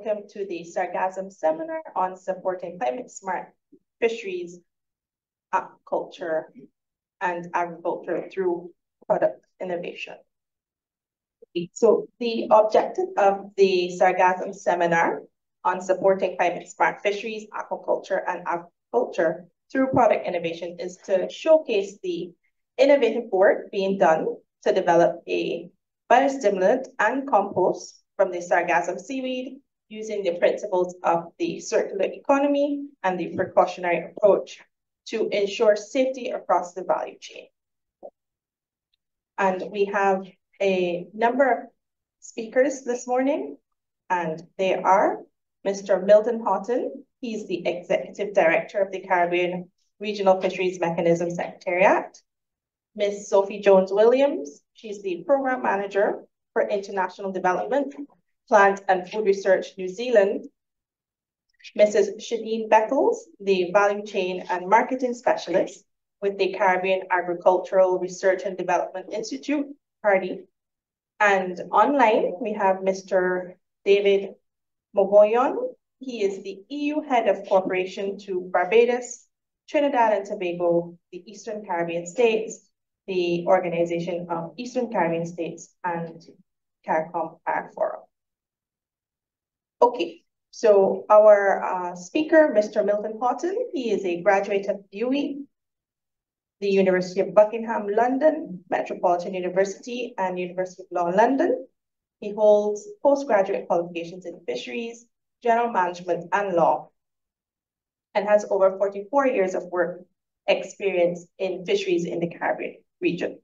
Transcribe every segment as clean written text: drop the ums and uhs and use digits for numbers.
welcome to the Sargassum Seminar on supporting climate-smart fisheries, aquaculture, and agriculture through product innovation. So the objective of the Sargassum Seminar on supporting climate-smart fisheries, aquaculture, and agriculture through product innovation is to showcase the innovative work being done to develop a biostimulant and compost from the Sargassum seaweed using the principles of the circular economy and the precautionary approach to ensure safety across the value chain. And we have a number of speakers this morning, and they are Mr. Milton Haughton. He's the Executive Director of the Caribbean Regional Fisheries Mechanism Secretariat. Ms. Sophie Jones-Williams, she's the Program Manager for International Development, Plant and Food Research, New Zealand. Mrs. Shadeen Beckles, the Value Chain and Marketing Specialist with the Caribbean Agricultural Research and Development Institute, CARDI. And online, we have Mr. David Mogollon. He is the EU Head of Cooperation to Barbados, Trinidad and Tobago, the Eastern Caribbean States, the Organization of Eastern Caribbean States, and CARICOM Forum. Okay, so our speaker, Mr. Milton Haughton, he is a graduate of UWI, the University of Buckingham, London, Metropolitan University, and University of Law, London. He holds postgraduate qualifications in fisheries, general management, and law, and has over 44 years of work experience in fisheries in the Caribbean region.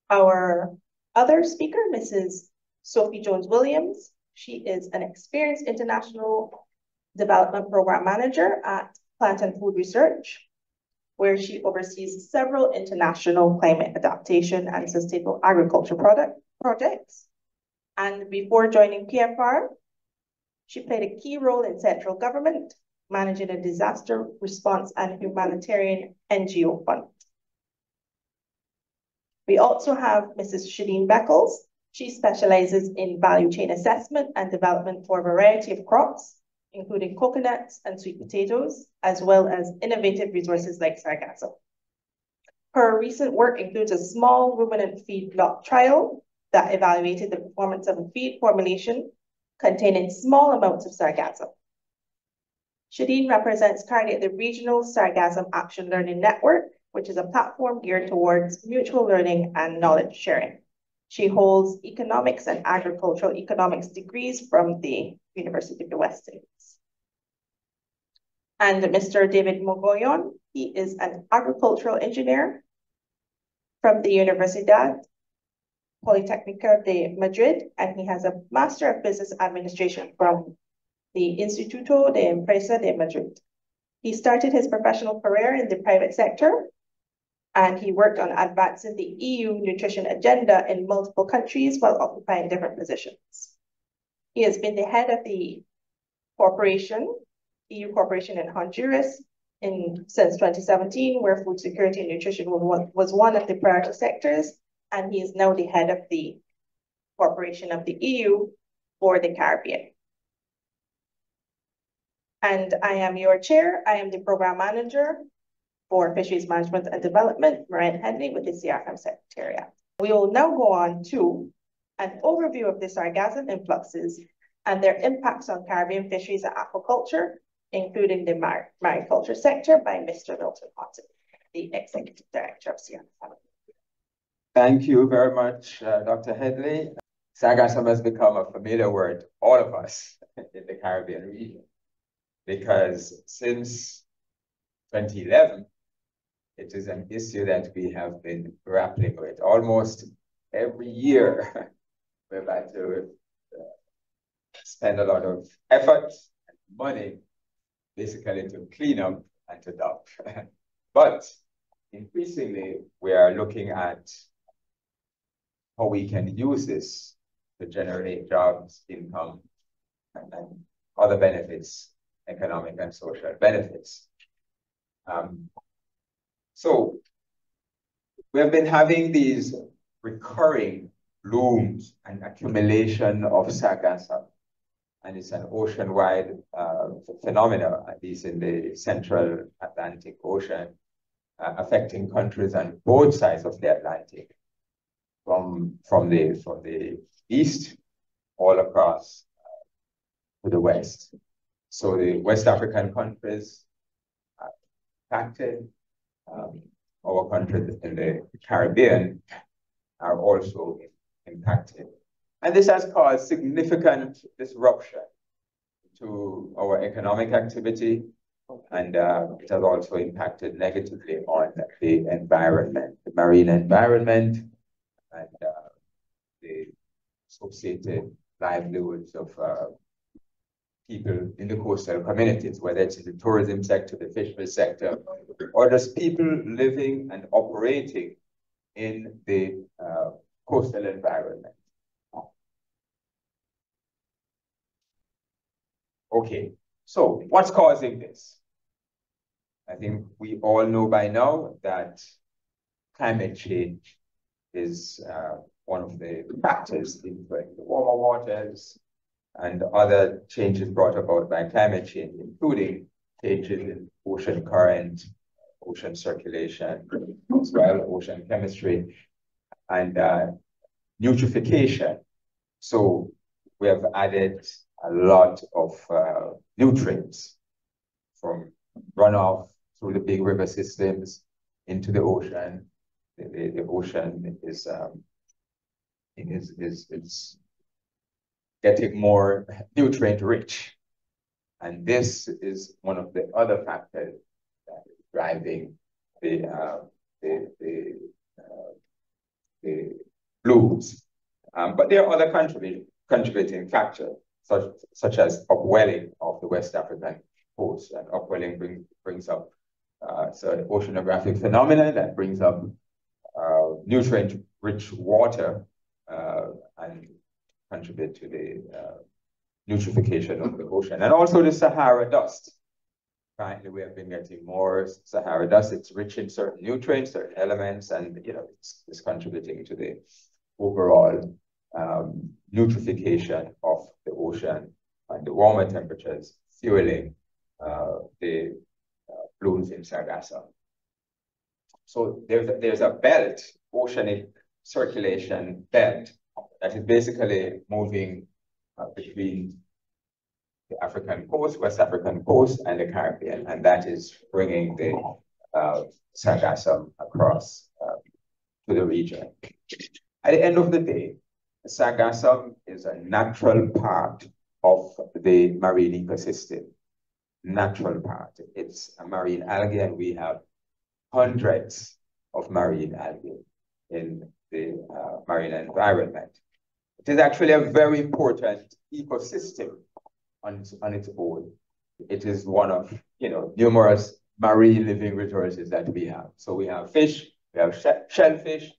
Our other speaker, Mrs. Sophie Jones-Williams, she is an experienced international development program manager at Plant and Food Research, where she oversees several international climate adaptation and sustainable agriculture projects. And before joining PFR, she played a key role in central government, managing a disaster response and humanitarian NGO fund. We also have Mrs. Shadeen Beckles. She specializes in value chain assessment and development for a variety of crops, including coconuts and sweet potatoes, as well as innovative resources like sargassum. Her recent work includes a small ruminant feed lot trial that evaluated the performance of a feed formulation containing small amounts of sargassum. Shadeen represents CARDI at the Regional Sargassum Action Learning Network, which is a platform geared towards mutual learning and knowledge sharing. She holds economics and agricultural economics degrees from the University of the West Indies. And Mr. David Mogollon, he is an agricultural engineer from the Universidad Politécnica de Madrid, and he has a Master of Business Administration from the Instituto de Empresa de Madrid. He started his professional career in the private sector, and he worked on advancing the EU nutrition agenda in multiple countries while occupying different positions. He has been the head of the EU Corporation in Honduras since 2017, where food security and nutrition was one of the priority sectors, and he is now the head of the Corporation of the EU for the Caribbean. And I am your chair. I am the program manager for Fisheries Management and Development, Maren Headley, with the CRFM Secretariat. We will now go on to an overview of the sargassum influxes and their impacts on Caribbean fisheries and aquaculture, including the mariculture sector, by Mr. Milton Haughton, the Executive Director of CRFM. Thank you very much, Dr. Headley. Sargassum has become a familiar word to all of us in the Caribbean region, because since 2011, it is an issue that we have been grappling with. Almost every year, we've had to spend a lot of effort and money basically to clean up and to dump. But increasingly, we are looking at how we can use this to generate jobs, income, and other benefits, economic and social benefits. So we have been having these recurring blooms and accumulation of sargassum and it's an ocean-wide phenomenon, at least in the central Atlantic Ocean, affecting countries on both sides of the Atlantic, from the east all across to the west. So the West African countries are impacted. Our countries in the Caribbean are also impacted. And this has caused significant disruption to our economic activity, and it has also impacted negatively on the environment, the marine environment, and the associated livelihoods of people in the coastal communities, whether it's in the tourism sector, the fisheries sector, or just people living and operating in the coastal environment. Okay, so what's causing this? I think we all know by now that climate change is one of the factors influencing the warmer waters and other changes brought about by climate change, including changes in ocean current, ocean circulation, as well, ocean chemistry, and eutrophication. So we have added a lot of nutrients from runoff through the big river systems into the ocean. The ocean is getting more nutrient rich, and this is one of the other factors that is driving the blooms. But there are other contributing factors, such as upwelling of the West African coast, and upwelling brings up so oceanographic phenomena that brings up nutrient-rich water and contribute to the eutrophication of the ocean, and also the Sahara dust. Currently, we have been getting more Sahara dust. It's rich in certain nutrients, certain elements, and it's contributing to the overall eutrophication of the ocean, and the warmer temperatures fueling the blooms in Sargassum. So there's a belt, oceanic circulation belt, that is basically moving between the African coast, West African coast, and the Caribbean, and that is bringing the Sargassum across to the region. At the end of the day, Sargassum is a natural part of the marine ecosystem. Natural part. It's a marine algae, and we have hundreds of marine algae in the marine environment. It is actually a very important ecosystem on its own. It is one of numerous marine living resources that we have. So we have fish, we have shellfish,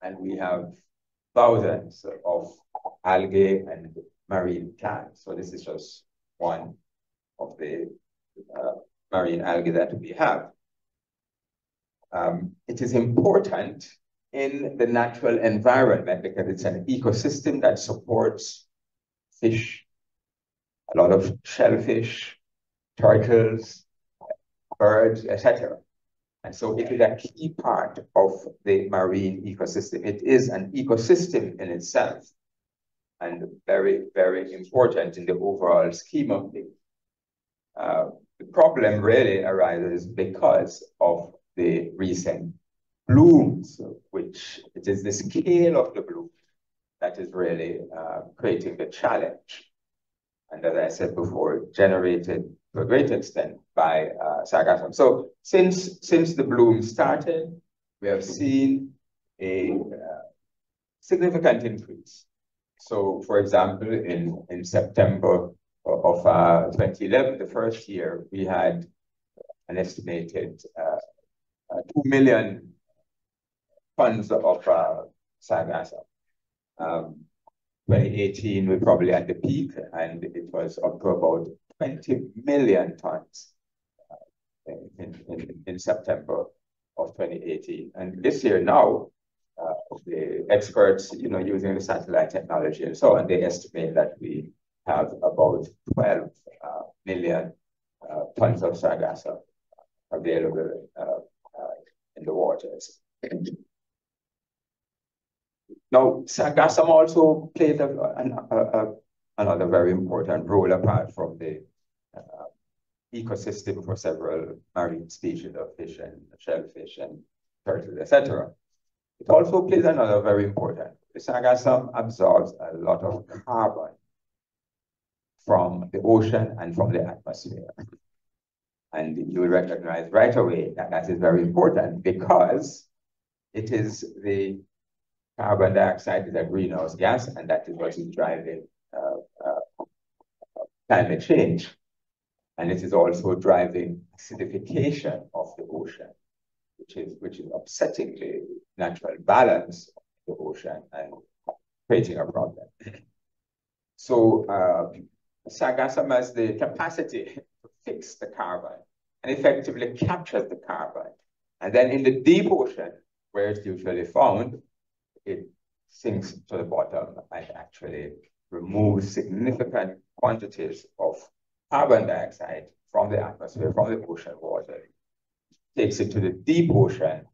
and we have thousands of algae and marine plants. So this is just one of the marine algae that we have. It is important in the natural environment because it's an ecosystem that supports fish, a lot of shellfish, turtles, birds, etc. And so it is a key part of the marine ecosystem. It is an ecosystem in itself, and very, very important in the overall scheme of things. The problem really arises because of the recent blooms, which it is the scale of the bloom that is really creating the challenge. And as I said before, generated to a great extent by Sargassum. So since the bloom started, we have seen a significant increase. So for example, in September of 2011, the first year, we had an estimated 2 million tons of Sargassum. 2018, we're probably at the peak, and it was up to about 20 million tons in September of 2018. And this year now, the experts, using the satellite technology and so on, they estimate that we have about 12 million tons of sargassum available in the waters. Now, sargassum also plays another very important role apart from the ecosystem for several marine species of fish and shellfish and turtles, etc. It also plays another very important. The sargassum absorbs a lot of carbon from the ocean and from the atmosphere. And you will recognize right away that that is very important because it is the carbon dioxide is a greenhouse gas, and that is what is driving climate change. And it is also driving acidification of the ocean, which is upsetting the natural balance of the ocean and creating a problem. So sargassum has the capacity to fix the carbon and effectively captures the carbon. And then in the deep ocean, where it's usually found, it sinks to the bottom and actually removes significant quantities of carbon dioxide from the atmosphere, from the ocean water, takes it to the deep ocean,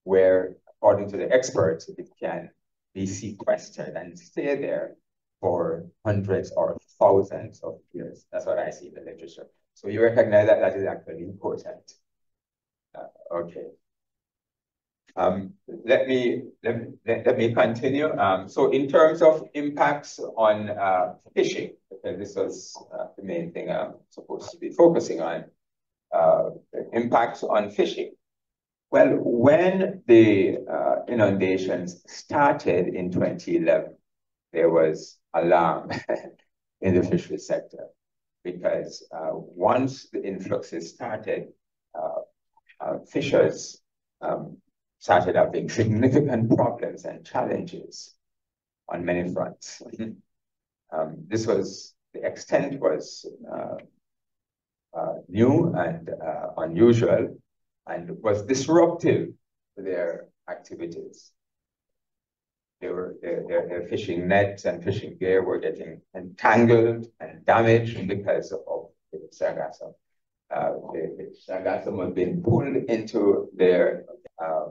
where, according to the experts, it can be sequestered and stay there for hundreds or thousands of years. That's what I see in the literature. So you recognize that that is actually important. Okay. Let me continue. So in terms of impacts on fishing, because this was the main thing I'm supposed to be focusing on, impacts on fishing. Well, when the inundations started in 2011, there was alarm in the fishery sector because once the influxes started, fishers started having significant problems and challenges on many fronts. The extent was new and unusual, and was disruptive to their activities. Their fishing nets and fishing gear were getting entangled and damaged because of the sargassum. The sargassum was being pulled into their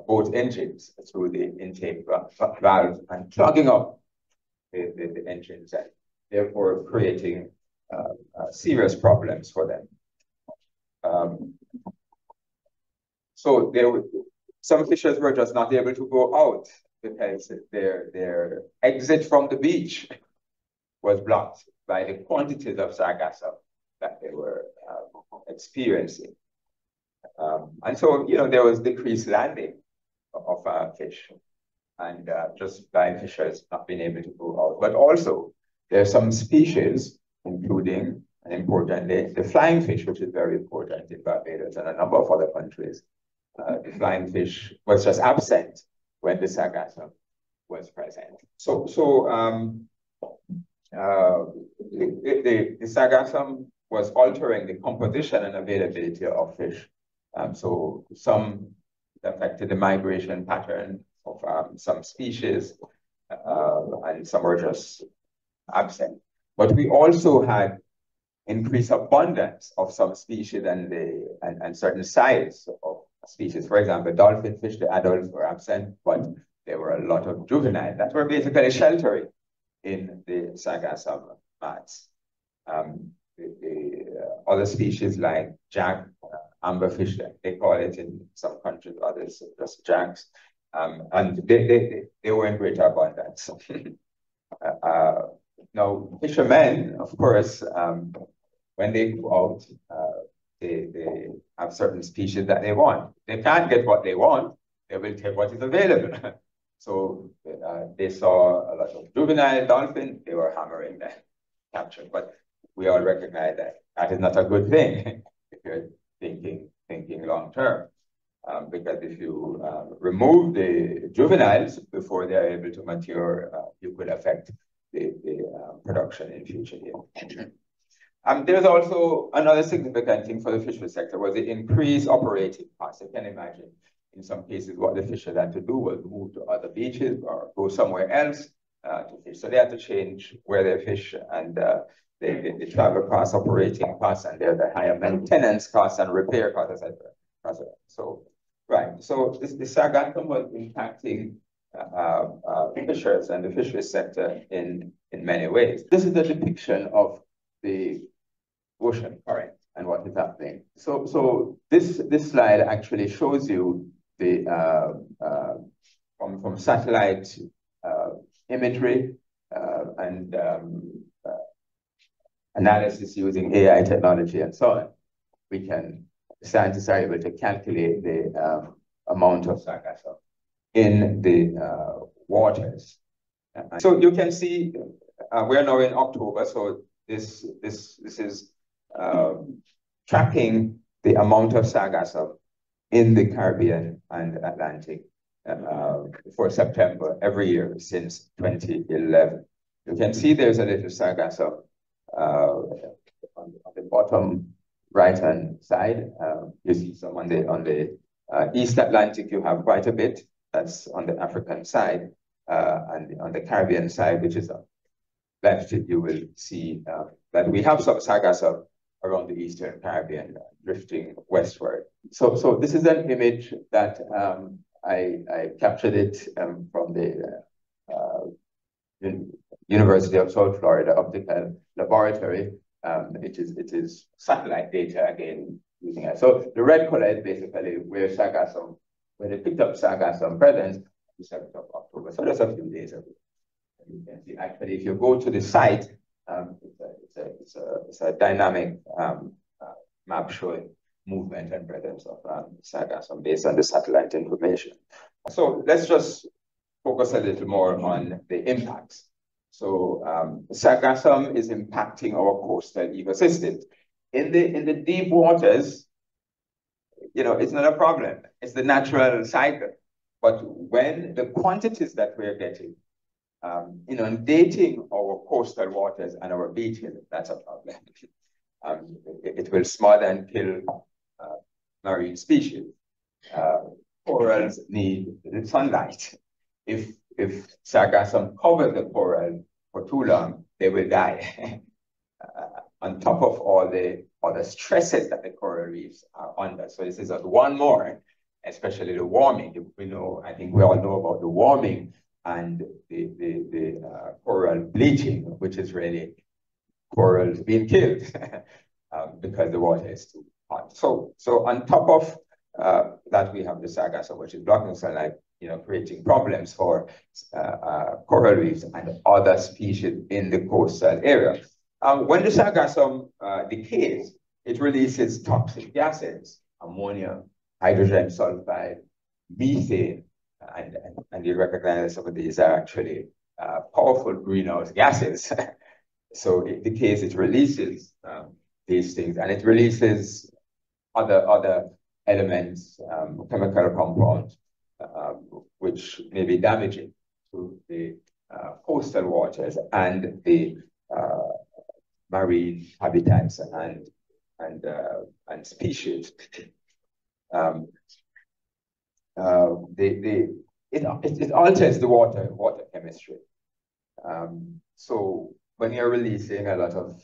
boat engines through the intake valve and clogging up the engines, and therefore creating serious problems for them. So some fishers were just not able to go out because their exit from the beach was blocked by the quantities of sargassum that they were experiencing. And so, there was decreased landing of fish, and just by fishers not being able to go out. But also, there are some species, including, and importantly, the flying fish, which is very important in Barbados and a number of other countries. The flying fish was just absent when the sargassum was present. So the sargassum was altering the composition and availability of fish. So some affected the migration pattern of some species, and some were just absent. But we also had increased abundance of some species and certain size of species. For example, dolphin fish, the adults were absent, but there were a lot of juveniles that were basically sheltering in the sargassum mats. The other species like jack, amberfish, they call it in some countries, others just jacks, and they were in greater abundance. Now, fishermen, of course, when they go out, they have certain species that they want. They can't get what they want, they will take what is available. So they saw a lot of juvenile dolphin, they were hammering them, captured. But we all recognize that that is not a good thing if you're thinking long term. Because if you remove the juveniles before they're able to mature, you could affect the production in future years. There's also another significant thing for the fishery sector was the increased operating costs. You can imagine in some cases what the fishers had to do was move to other beaches or go somewhere else to fish. So they had to change where they fish, and the travel costs, operating costs, and the higher maintenance costs and repair costs, etc. So, right. So the Sargassum was impacting fishers and the fisheries sector in many ways. This is the depiction of the ocean current and what is happening. So this slide actually shows you the from satellite imagery and analysis using AI technology and so on. We can, scientists are able to calculate the amount of sargassum in the waters. So you can see we're now in October, so this is tracking the amount of sargassum in the Caribbean and Atlantic for September every year since 2011. You can see there's a little sargassum on the bottom right-hand side. You see some on the East Atlantic, you have quite a bit. That's on the African side. And on the Caribbean side, which is left, you will see that we have some sargassum around the Eastern Caribbean drifting westward. So this is an image that I captured it from the University of South Florida Optical Laboratory. It is satellite data again using it. So the red color is basically where they picked up sargassum presence the 7th of October. So that's a few days ago. And you can see actually if you go to the site, it's a dynamic map showing movement and presence of sargassum based on the satellite information. So let's just focus a little more on the impacts. So sargassum is impacting our coastal ecosystems. In the deep waters, it's not a problem. It's the natural cycle. But when the quantities that we're getting inundating our coastal waters and our beaches, that's a problem. It will smother and kill marine species. Corals need the sunlight. If sargassum covers the coral for too long, they will die. On top of all the stresses that the coral reefs are under. So this is one more, especially the warming. I think we all know about the warming and the coral bleaching, which is really corals being killed because the water is too hot. So on top of that, we have the sargassum, which is blocking sunlight, creating problems for coral reefs and other species in the coastal area. When the sargassum decays, it releases toxic gases, ammonia, hydrogen sulfide, methane, and you recognize some of these are actually powerful greenhouse gases. So it decays, it releases these things, and it releases other elements, chemical compounds, which may be damaging to the coastal waters and the marine habitats and species. It alters the water chemistry. So when you're releasing a lot of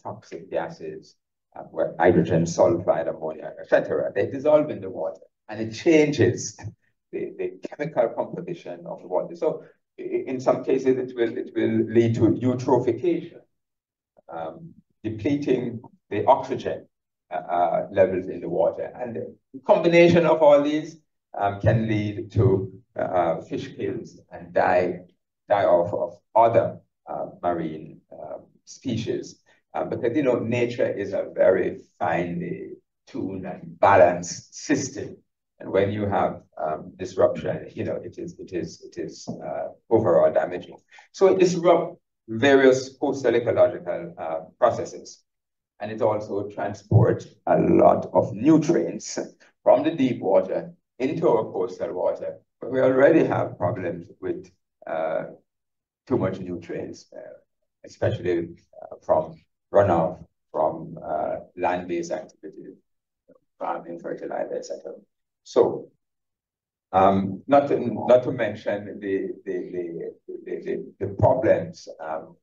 toxic gases, where hydrogen sulfide, ammonia, etc., they dissolve in the water, and it changes the chemical composition of the water. So in some cases, it will lead to eutrophication, depleting the oxygen levels in the water. And the combination of all these can lead to fish kills and die off of other marine species. Because, nature is a very finely tuned and balanced system. And when you have disruption, it is overall damaging. So it disrupts various coastal ecological processes. And it also transports a lot of nutrients from the deep water into our coastal water. But we already have problems with too much nutrients, especially from runoff from land-based activities, farming, fertilizer, etc. So Not to mention the problems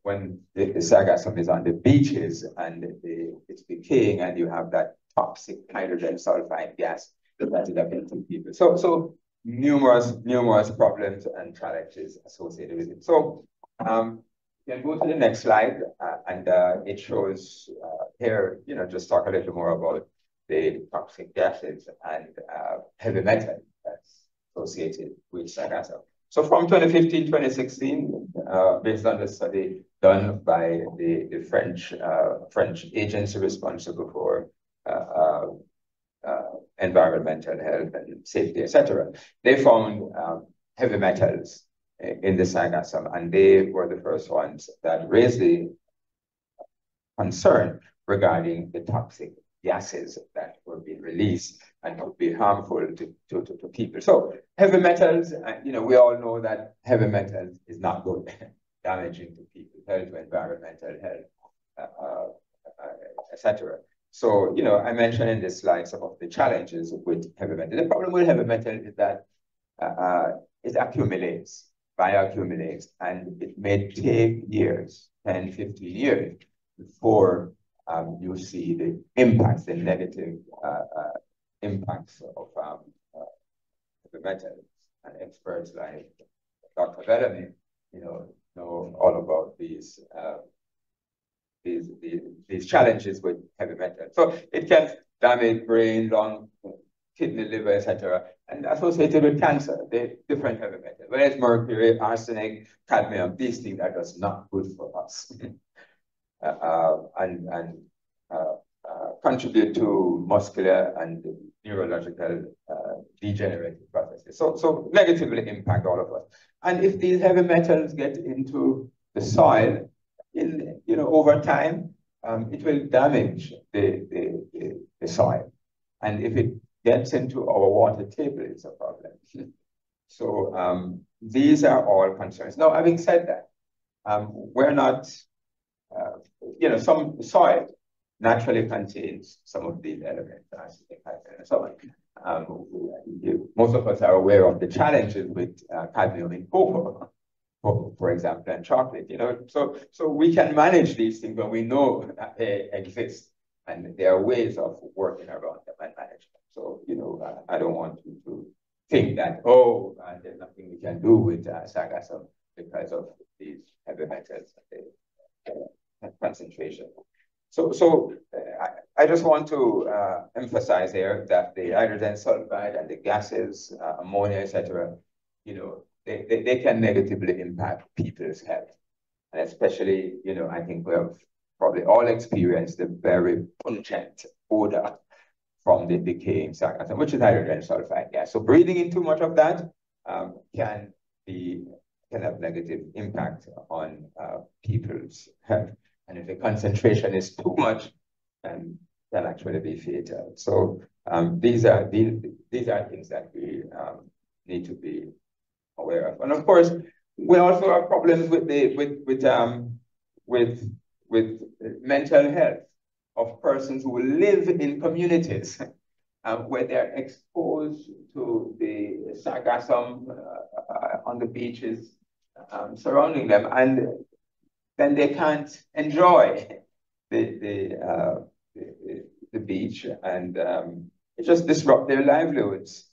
when the sargassum is on the beaches and it's decaying and you have that toxic hydrogen sulfide gas that is affecting people. So numerous problems and challenges associated with it. So you can go to the next slide, and it shows here, just talk a little more about the toxic gases and heavy metal that's associated with sargassum. So from 2015, 2016, based on the study done by the French agency responsible for environmental health and safety, etc., they found heavy metals in the sargassum, and they were the first ones that raised the concern regarding the toxic gases that were being released and could be harmful to people. So heavy metals, we all know that heavy metals is not good, damaging to people, health, environmental health, etc. So, I mentioned in this slide some of the challenges with heavy metal. The problem with heavy metal is that it accumulates, bioaccumulates, and it may take years, 10, 15 years, before you see the impacts, the negative impacts of heavy metals. And experts like Dr. Bellamy, know all about these challenges with heavy metal. So it can damage brain, lung, kidney, liver, etc., and associated with cancer, the different heavy metals. Whether it's mercury, arsenic, cadmium, these things are just not good for us. And contribute to muscular and neurological degenerative processes. So negatively impact all of us. And if these heavy metals get into the soil, over time, it will damage the soil. And if it gets into our water table, it's a problem. So these are all concerns. Now, having said that, we're not, some soil naturally contains some of these elements, and so on. Most of us are aware of the challenges with cadmium in cocoa, for example, and chocolate. So we can manage these things when we know that they exist, and there are ways of working around them and managing them. So I don't want you to think that there's nothing we can do with sargassum because of these heavy metals concentration. So I just want to emphasize here that the hydrogen sulfide and the gases, ammonia, etc., they can negatively impact people's health. And especially, I think we have probably all experienced the very pungent odor from the decaying sargassum, which is hydrogen sulfide gas. So breathing in too much of that can have negative impact on people's health. And if the concentration is too much, then can actually be fatal. So these are things that we need to be aware of. And of course, we also have problems with mental health of persons who live in communities where they're exposed to the sargassum on the beaches surrounding them, and then they can't enjoy the beach, and it just disrupts their livelihoods.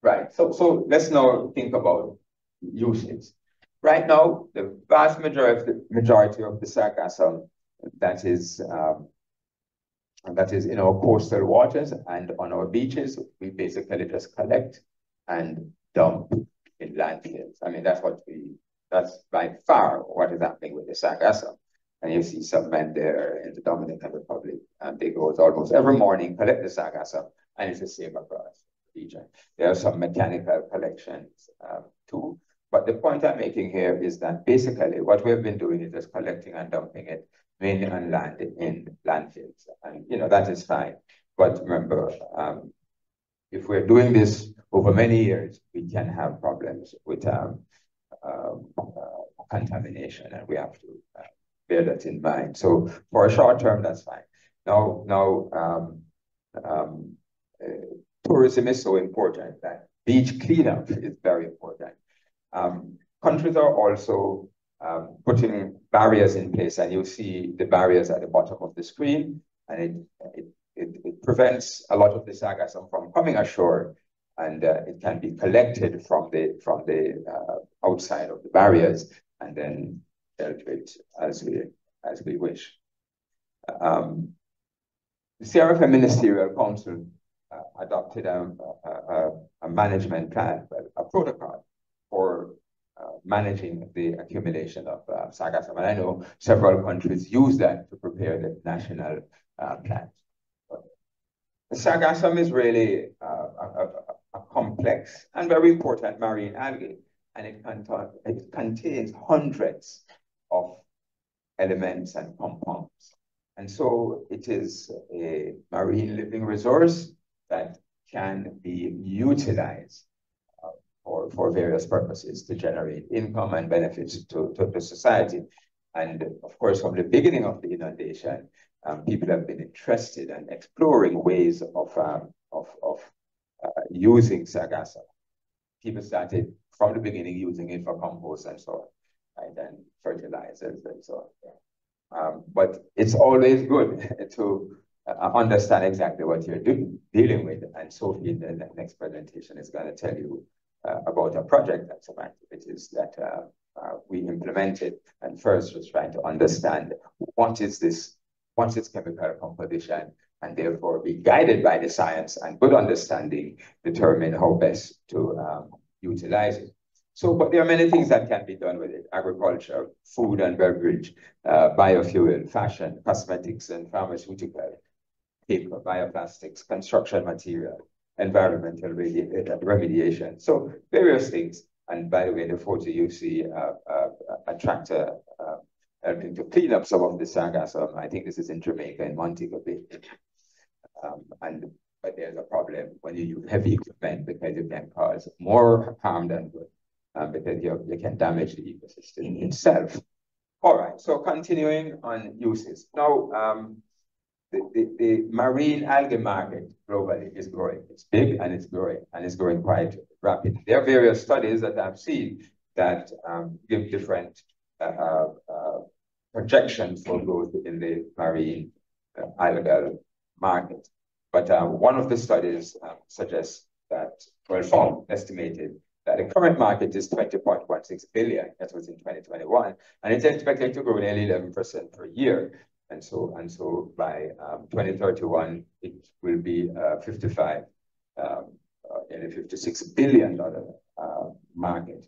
Right. So let's now think about uses. Right now, the vast majority of the sargassum that is in our coastal waters and on our beaches, we basically just collect and dump in landfills. I mean, that's by far what is happening with the sargassum. And you see some men there in the Dominican Republic, and they go almost every morning, collect the sargassum, and it's the same across the region. There are some mechanical collections too. But the point I'm making here is that basically what we've been doing is just collecting and dumping it mainly on land in landfills. And that is fine. But remember, if we're doing this over many years, we can have problems with contamination, and we have to bear that in mind. So for a short term, that's fine. Now, tourism is so important that beach cleanup is very important. Countries are also putting barriers in place, and you see the barriers at the bottom of the screen, and it prevents a lot of the sargassum from coming ashore, and it can be collected from the outside of the barriers and then dealt with as we wish. The CRFM Ministerial Council adopted a management plan, a protocol for managing the accumulation of sargassum. And I know several countries use that to prepare the national plans. The sargassum is really a complex and very important marine algae, and it contains hundreds of elements and compounds. And so it is a marine living resource that can be utilized for various purposes to generate income and benefits to the society. And of course, from the beginning of the inundation, people have been interested in exploring ways of using sargassum. People started from the beginning using it for compost and so on, right, and fertilizers and so on. But it's always good to understand exactly what you're dealing with. And Sophie in the next presentation is going to tell you about a project and some activities that we implemented. And first was trying to understand what's its chemical composition, and therefore be guided by the science and good understanding, determine how best to utilize it. So, but there are many things that can be done with it: agriculture, food and beverage, biofuel, fashion, cosmetics and pharmaceutical, paper, bioplastics, construction material, environmental remediation. So various things. And by the way, the photo you see a tractor helping to clean up some of the sargassum. I think this is in Jamaica, in Montego Bay. But there's a problem when you use heavy equipment, because it can cause more harm than good, because you can damage the ecosystem itself. All right, so continuing on uses. Now, the marine algae market globally is growing. It's big and it's growing quite rapidly. There are various studies that I've seen that give different projections for growth in the marine algal market. But one of the studies suggests that, well, estimated that the current market is 20.16 billion. That was in 2021, and it's expected to grow nearly 11% per year. And so by 2031, it will be nearly $56 billion market.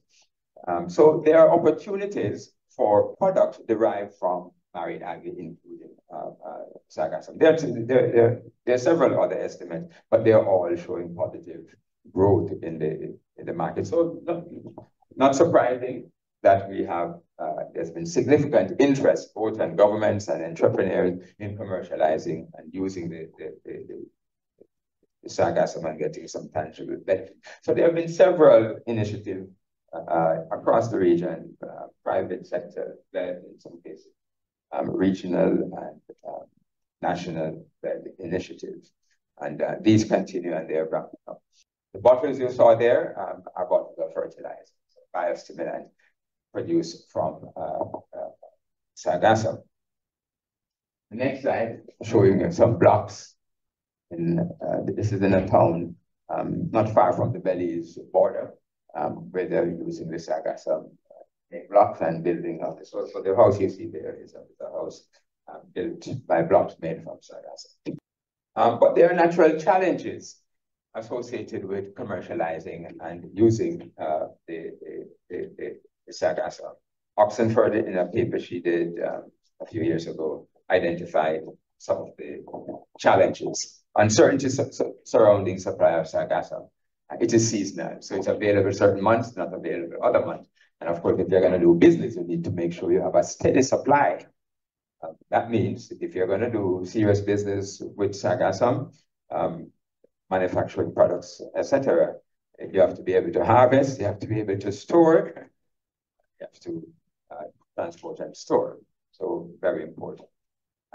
So there are opportunities for products derived from marine algae, including sargassum. There are several other estimates, but they are all showing positive growth in the market. So not surprising that we have there's been significant interest both in governments and entrepreneurs in commercializing and using the sargassum and getting some tangible benefit. So there have been several initiatives across the region, private sector led in some cases, regional and national led initiatives. And these continue and they're ramping up. The bottles you saw there are bottles of fertilizer, so biostimulant produced from sargassum. The next slide showing you some blocks. This is in a town not far from the Belize border, where they're using the sargassum blocks and building of this. So the house you see there is a house built by blocks made from sargassum. But there are natural challenges associated with commercializing and using the sargassum. Oxenford, in a paper she did a few years ago, identified some of the challenges. Uncertainty surrounding supply of sargassum. It is seasonal, so it's available certain months, not available other months. And of course, if you're going to do business, you need to make sure you have a steady supply. That means if you're going to do serious business with sargassum, manufacturing products, etc., you have to be able to harvest, you have to be able to store, you have to transport and store. So very important.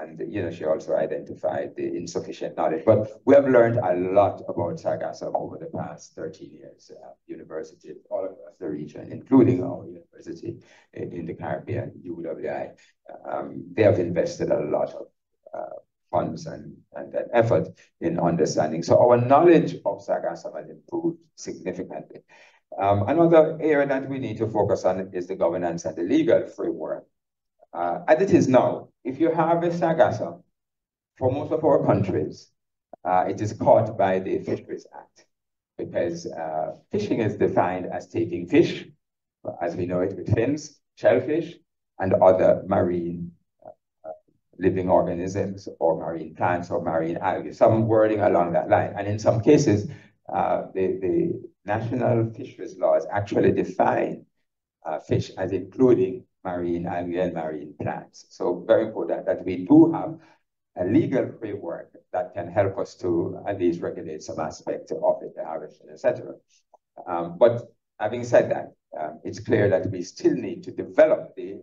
And she also identified the insufficient knowledge. But we have learned a lot about sargassum over the past 13 years. Universities all across the region, including our university in the Caribbean, UWI, they have invested a lot of funds and effort in understanding. So our knowledge of sargassum has improved significantly. Another area that we need to focus on is the governance and the legal framework. As it is now, if you have a sargassum, for most of our countries, it is caught by the Fisheries Act, because fishing is defined as taking fish, as we know it, with fins, shellfish, and other marine living organisms, or marine plants, or marine algae, some wording along that line. And in some cases, the national fisheries laws actually define fish as including marine algae and marine plants. So very important that we do have a legal framework that can help us to at least regulate some aspects of it, the harvesting, etc. But having said that, it's clear that we still need to develop the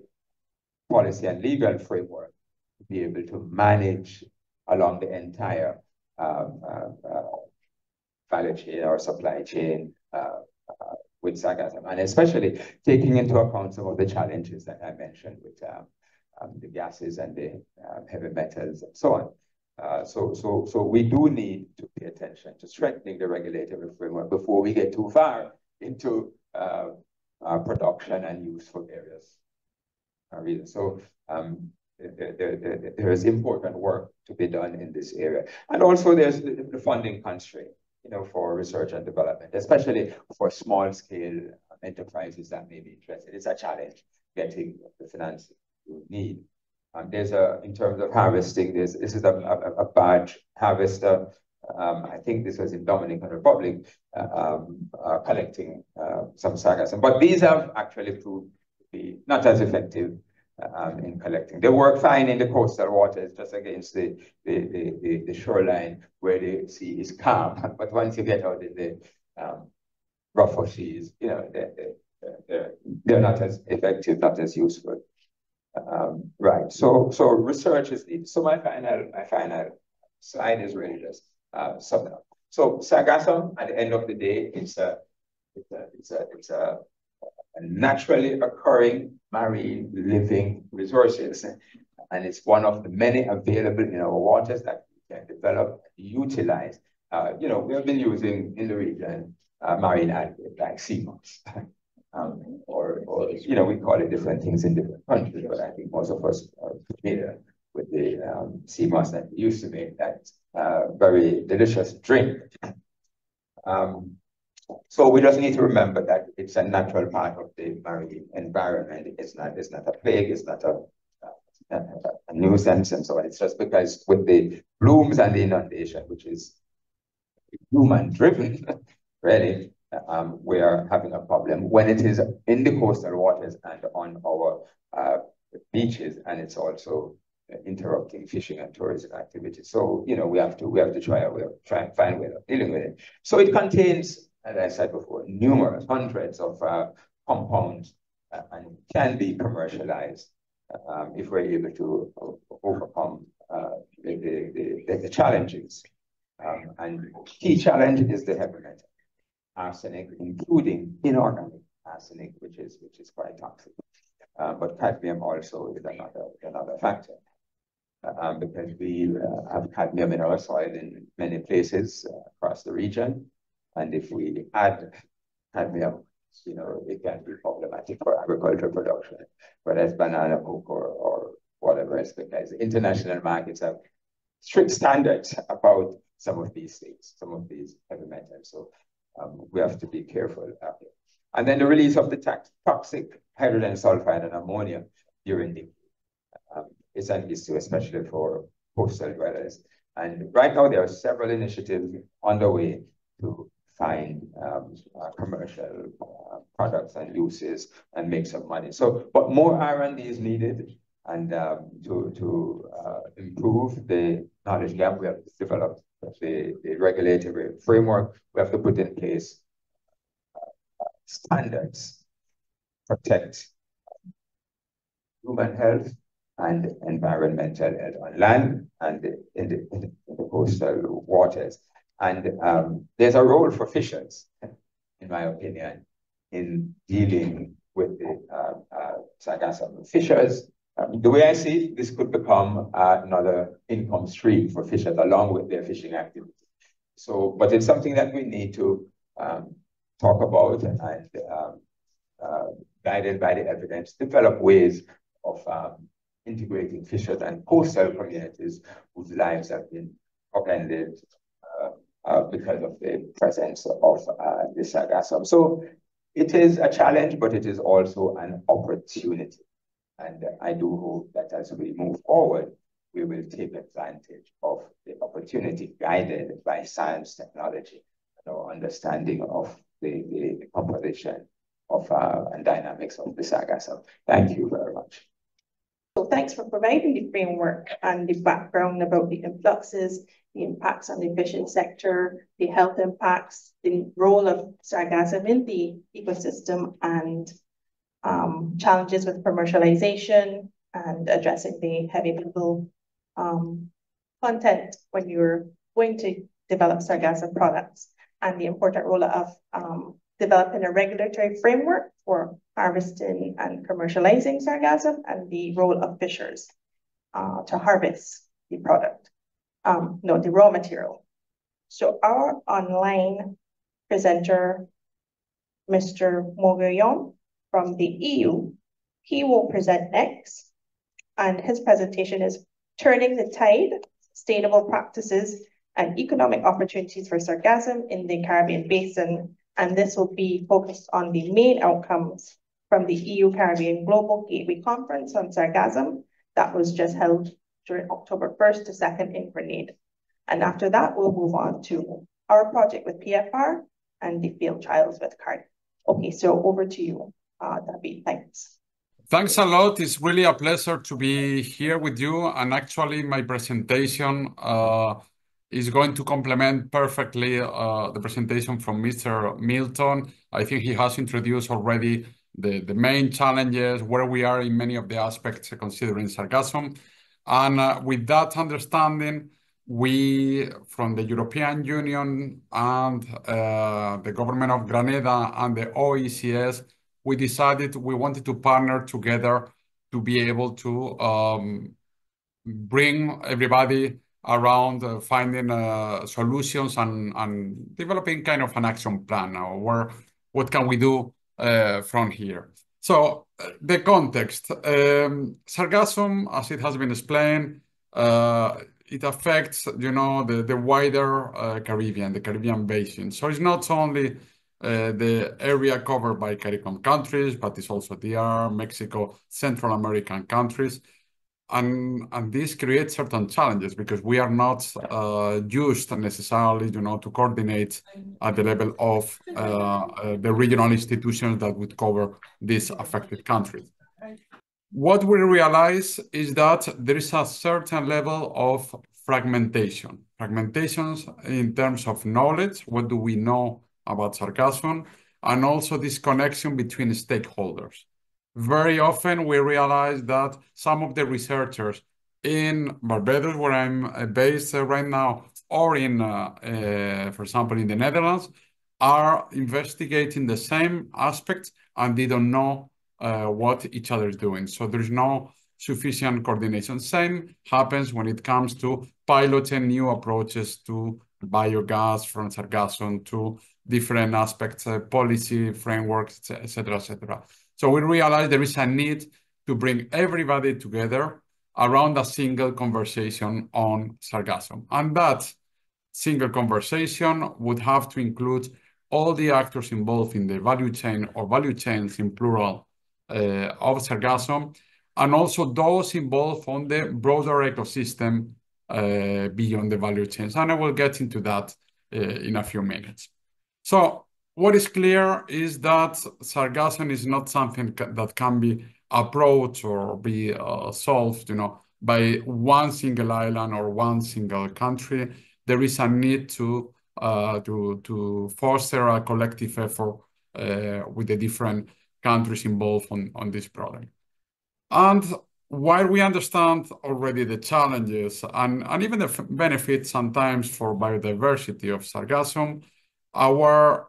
policy and legal framework to be able to manage along the entire value chain or supply chain with sargassum, and especially taking into account some of the challenges that I mentioned with the gases and the heavy metals and so on. So we do need to pay attention to strengthening the regulatory framework before we get too far into production and useful areas. So there is important work to be done in this area. And also there's the funding constraint, for research and development, especially for small scale enterprises that may be interested. It's a challenge getting the financing you need. In terms of harvesting, this is a barge harvester. I think this was in Dominican Republic, collecting some sargassum. But these have actually proved to be not as effective in collecting. They work fine in the coastal waters, just against the shoreline where the sea is calm. But once you get out in the rougher seas, they're not as effective, not as useful. Right. So research is needed. So my final slide is really just summing up. So sargassum, at the end of the day, it's a naturally occurring marine living resources, and it's one of the many available in our waters that we can develop, utilize. We have been using in the region marine algae like sea moss, or we call it different things in different countries, but I think most of us are familiar with the sea moss that we used to make that very delicious drink. So we just need to remember that it's a natural part of the marine environment. It's not a plague, it's not a nuisance and so on. It's just because with the blooms and the inundation, which is human driven, really, we are having a problem when it is in the coastal waters and on our beaches, and it's also interrupting fishing and tourism activities. So we have to try and find a way of dealing with it. So it contains, as I said before, numerous hundreds of compounds, and can be commercialized if we're able to overcome the challenges. And key challenge is the heavy metal, arsenic, including inorganic arsenic, which is quite toxic. But cadmium also is another factor, because we have cadmium in our soil in many places across the region. And if we add cadmium, it can be problematic for agricultural production, whether it's banana, cocoa, or whatever else, because international markets have strict standards about some of these things, some of these heavy metals. So we have to be careful out here. And then the release of the toxic hydrogen sulfide and ammonia during the is an issue, especially for coastal dwellers. And right now there are several initiatives underway to find commercial products and uses and make some money. So, but more R&D is needed, and to improve the knowledge gap, we have to develop the regulatory framework. We have to put in place standards, protect human health, and environmental health on land and in the coastal waters. And there's a role for fishers, in my opinion, in dealing with the Sargassum fishers. The way I see it, this could become another income stream for fishers along with their fishing activity. So, but it's something that we need to talk about and guided by the evidence, develop ways of integrating fishers and coastal communities whose lives have been upended because of the presence of the sargassum. So it is a challenge, but it is also an opportunity. And I do hope that as we move forward, we will take advantage of the opportunity guided by science, technology, and our understanding of the composition of and dynamics of the sargassum. Thank you very much. So thanks for providing the framework and the background about the influxes, the impacts on the fishing sector, the health impacts, the role of sargassum in the ecosystem, and challenges with commercialization and addressing the heavy metal content when you're going to develop sargassum products, and the important role of developing a regulatory framework for harvesting and commercializing sargassum, and the role of fishers to harvest the product, the raw material. So our online presenter, Mr. Mogollon from the EU, he will present next, and his presentation is Turning the Tide, Sustainable Practices and Economic Opportunities for Sargassum in the Caribbean Basin. And this will be focused on the main outcomes from the EU Caribbean Global Gateway Conference on Sargassum that was just held during October 1st to 2nd in Grenada. And after that, we'll move on to our project with PFR and the field trials with CARD. Okay, so over to you, David. Thanks. Thanks a lot. It's really a pleasure to be here with you. And actually, my presentation is going to complement perfectly the presentation from Mr. Milton. I think he has introduced already the main challenges, where we are in many of the aspects considering sargassum. And with that understanding, we, from the European Union and the government of Grenada and the OECS, we decided we wanted to partner together to be able to bring everybody around finding solutions and developing kind of an action plan now, what can we do from here. So the context, sargassum, as it has been explained, it affects, the wider Caribbean, the Caribbean Basin. So it's not only the area covered by CARICOM countries, but it's also DR, Mexico, Central American countries. And this creates certain challenges because we are not used necessarily, to coordinate at the level of the regional institutions that would cover these affected countries. What we realize is that there is a certain level of fragmentation. Fragmentations in terms of knowledge, what do we know about sargassum, and also this connection between stakeholders. Very often we realize that some of the researchers in Barbados, where I'm based right now, or in, for example, in the Netherlands, are investigating the same aspects and they don't know what each other is doing. So there's no sufficient coordination. Same happens when it comes to piloting new approaches to biogas from sargassum, to different aspects, policy frameworks, etc., etc. So we realize there is a need to bring everybody together around a single conversation on sargassum. And that single conversation would have to include all the actors involved in the value chain, or value chains in plural, of sargassum, and also those involved on the broader ecosystem beyond the value chains. And I will get into that in a few minutes. So what is clear is that sargassum is not something that can be approached or be solved, by one single island or one single country. There is a need to foster a collective effort with the different countries involved on this problem. And while we understand already the challenges and even the benefits sometimes for biodiversity of sargassum, our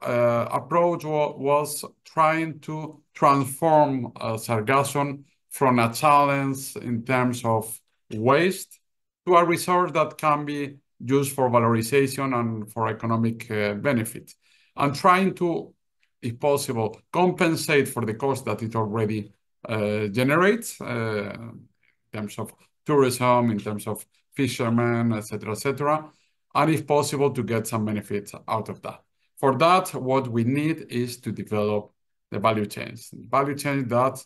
approach was trying to transform sargassum from a challenge in terms of waste to a resource that can be used for valorization and for economic benefit, and trying to, if possible, compensate for the cost that it already generates in terms of tourism, in terms of fishermen, etc., and if possible, to get some benefits out of that. For that, what we need is to develop the value chains that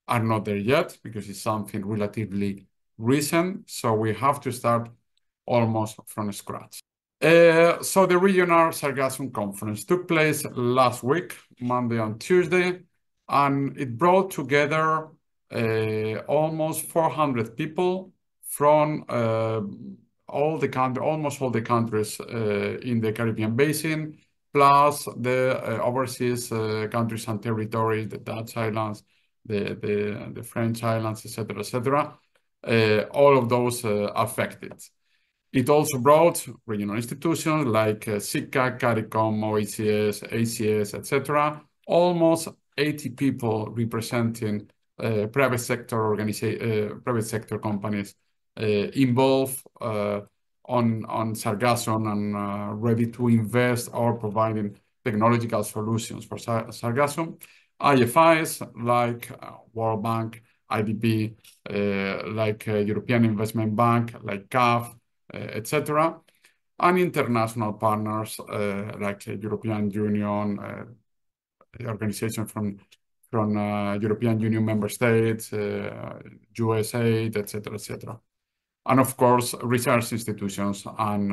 are not there yet because it's something relatively recent. So we have to start almost from scratch. So the regional Sargassum conference took place last week, Monday and Tuesday, and it brought together almost 400 people from almost all the countries in the Caribbean Basin, plus the overseas countries and territories, the Dutch islands, the French islands, etc., all of those affected. It also brought regional institutions like SICA, CARICOM, OECS, ACS, etc. Almost 80 people representing private sector companies involved on sargassum and ready to invest or providing technological solutions for sargassum. IFIs like World Bank, IDB, like European Investment Bank, like CAF, etc., and international partners like European Union, organization from European Union member states, USAID, etc., and of course research institutions and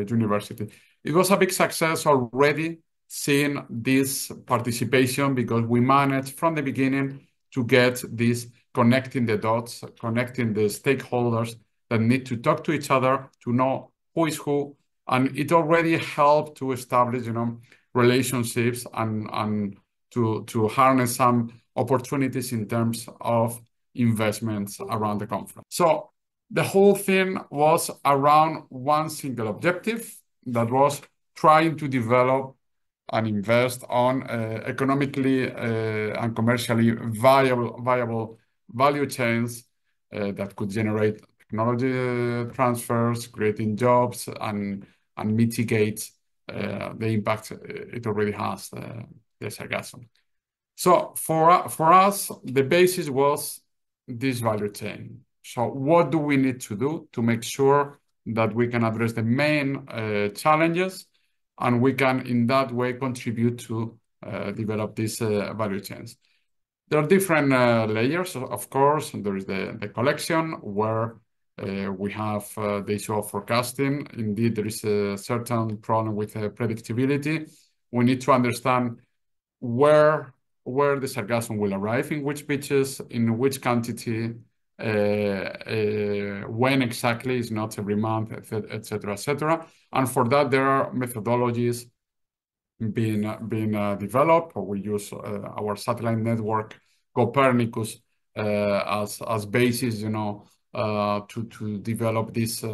university. It was a big success already seeing this participation because we managed from the beginning to get this connecting the dots, connecting the stakeholders that need to talk to each other to know who is who, and it already helped to establish, relationships and to harness some opportunities in terms of investments around the conference. So the whole thing was around one single objective, that was trying to develop and invest on economically and commercially viable value chains that could generate technology transfers, creating jobs, and mitigate the impact it already has, the sargassum. So for us, the basis was this value chain. So what do we need to do to make sure that we can address the main challenges and we can, in that way, contribute to develop these value chains? There are different layers, of course. There is the collection, where we have the issue of forecasting. Indeed, there is a certain problem with predictability. We need to understand where the sargassum will arrive, in which beaches, in which quantity, when exactly, is not every month, etc. And for that, there are methodologies being developed. We use our satellite network, Copernicus, as basis, to develop these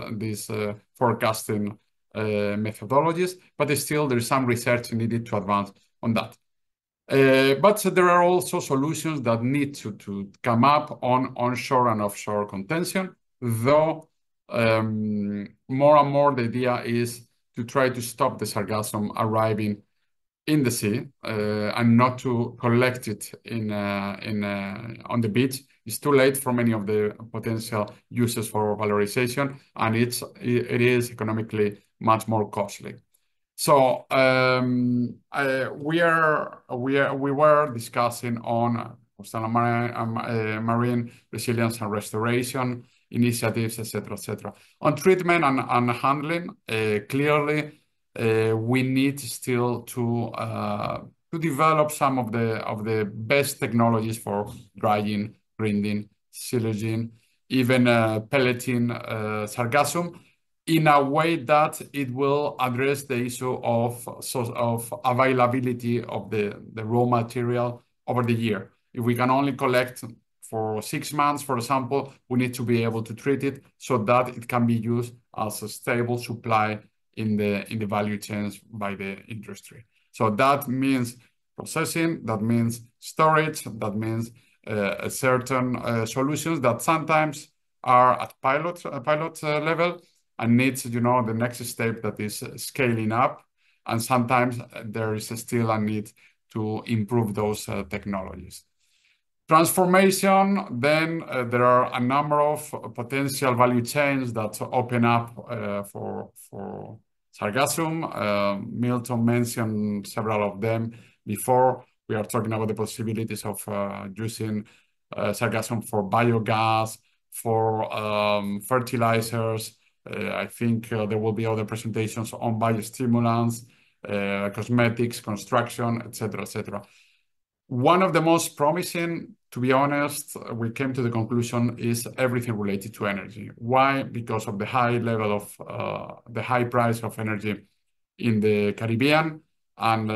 forecasting methodologies. But still, there is some research needed to advance on that. But there are also solutions that need to come up on onshore and offshore contention, though more and more the idea is to try to stop the sargassum arriving in the sea and not to collect it on the beach. It's too late for many of the potential uses for valorization, and it is economically much more costly. So we were discussing on coastal marine resilience and restoration initiatives, etc. On treatment and handling, clearly we need still to develop some of the best technologies for drying, grinding, silaging, even pelleting sargassum, in a way that it will address the issue of availability of the raw material over the year. If we can only collect for 6 months, for example, we need to be able to treat it so that it can be used as a stable supply in the value chains by the industry. So that means processing, that means storage, that means certain solutions that sometimes are at pilot level and needs, the next step that is scaling up. And sometimes there is still a need to improve those technologies. Transformation, then there are a number of potential value chains that open up for Sargassum. Milton mentioned several of them before. We are talking about the possibilities of using Sargassum for biogas, for fertilizers. I think there will be other presentations on biostimulants, cosmetics, construction, etc., etc. One of the most promising, to be honest, we came to the conclusion is everything related to energy. Why? Because of the high level of the high price of energy in the Caribbean, and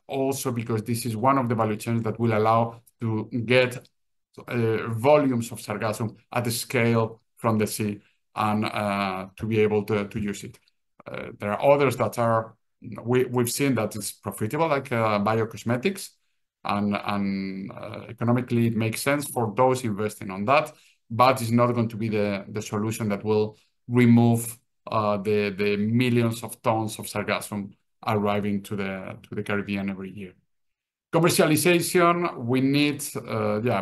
also because this is one of the value chains that will allow to get volumes of Sargassum at a scale from the sea and to be able to use it. There are others that are we've seen that it's profitable, like biocosmetics, and economically it makes sense for those investing on that, but it's not going to be the solution that will remove the millions of tons of Sargassum arriving to the Caribbean every year. Commercialization, we need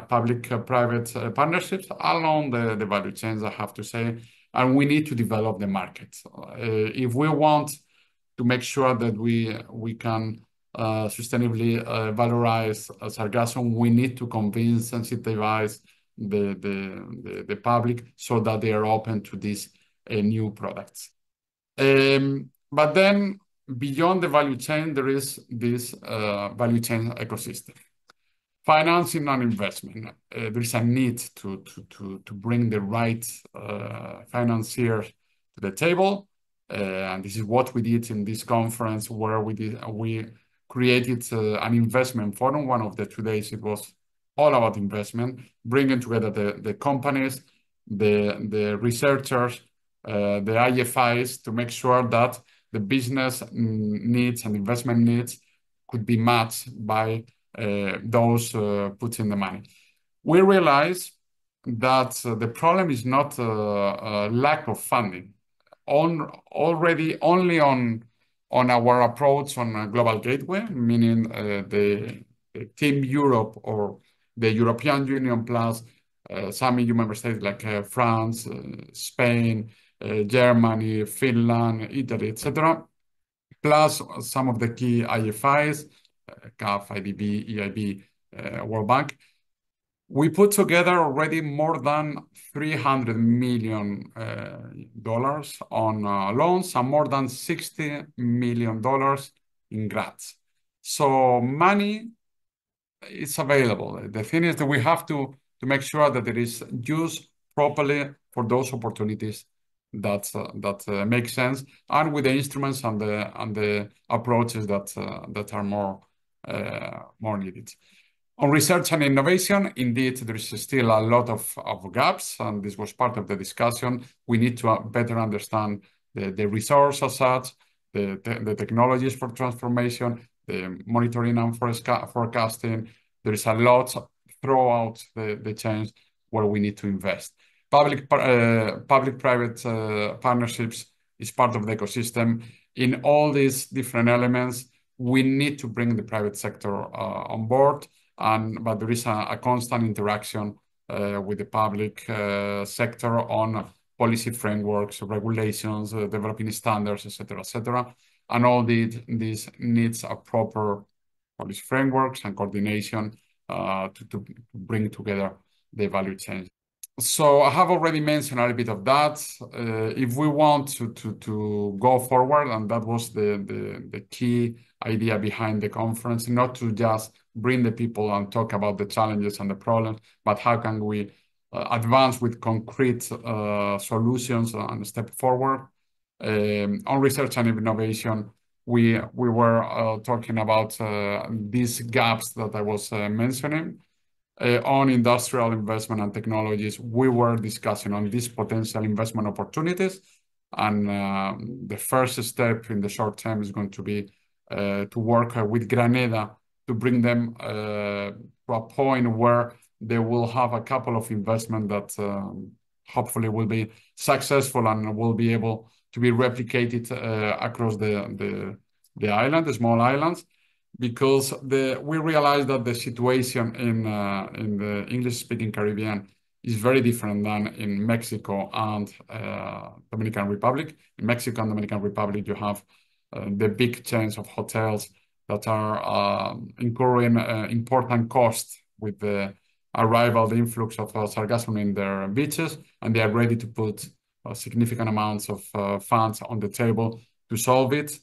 public-private partnerships along the value chains, I have to say, and we need to develop the market. If we want to make sure that we can sustainably valorize Sargassum, we need to convince, sensitize the public so that they are open to these new products. But then beyond the value chain, there is this value chain ecosystem. Financing and investment. There is a need to bring the right financiers to the table. And this is what we did in this conference, where we created an investment forum. One of the 2 days, it was all about investment, bringing together the companies, the researchers, the IFIs, to make sure that the business needs and investment needs could be matched by those putting the money. We realize that the problem is not a lack of funding. Only on our approach on a global gateway, meaning the Team Europe or the European Union plus some EU member states like France, Spain, Germany, Finland, Italy, etc., plus some of the key IFIs, CAF, IDB, EIB, World Bank. We put together already more than $300 million on loans and more than $60 million in grants. So money is available. The thing is that we have to make sure that it is used properly for those opportunities that make sense, and with the instruments and the approaches that are more needed. On research and innovation, indeed, there is still a lot of gaps, and this was part of the discussion. We need to better understand the resource as such, the technologies for transformation, the monitoring and forecasting. There is a lot throughout the chains where we need to invest. Public-private partnerships is part of the ecosystem. In all these different elements, we need to bring the private sector on board, but there is a constant interaction with the public sector on policy frameworks, regulations, developing standards, etc., etc. And all these needs a proper policy frameworks and coordination to bring together the value chain. So I have already mentioned a little bit of that. If we want to go forward, and that was the key idea behind the conference, not to just bring the people and talk about the challenges and the problems, but how can we advance with concrete solutions and step forward. On research and innovation, we were talking about these gaps that I was mentioning. on industrial investment and technologies, we were discussing on these potential investment opportunities. And the first step in the short term is going to be to work with Grenada to bring them to a point where they will have a couple of investments that hopefully will be successful and will be able to be replicated across the island, the small islands, because we realize that the situation in the English-speaking Caribbean is very different than in Mexico and Dominican Republic. In Mexico and Dominican Republic, you have the big chains of hotels that are incurring important costs with the arrival, the influx of sargassum in their beaches, and they are ready to put significant amounts of funds on the table to solve it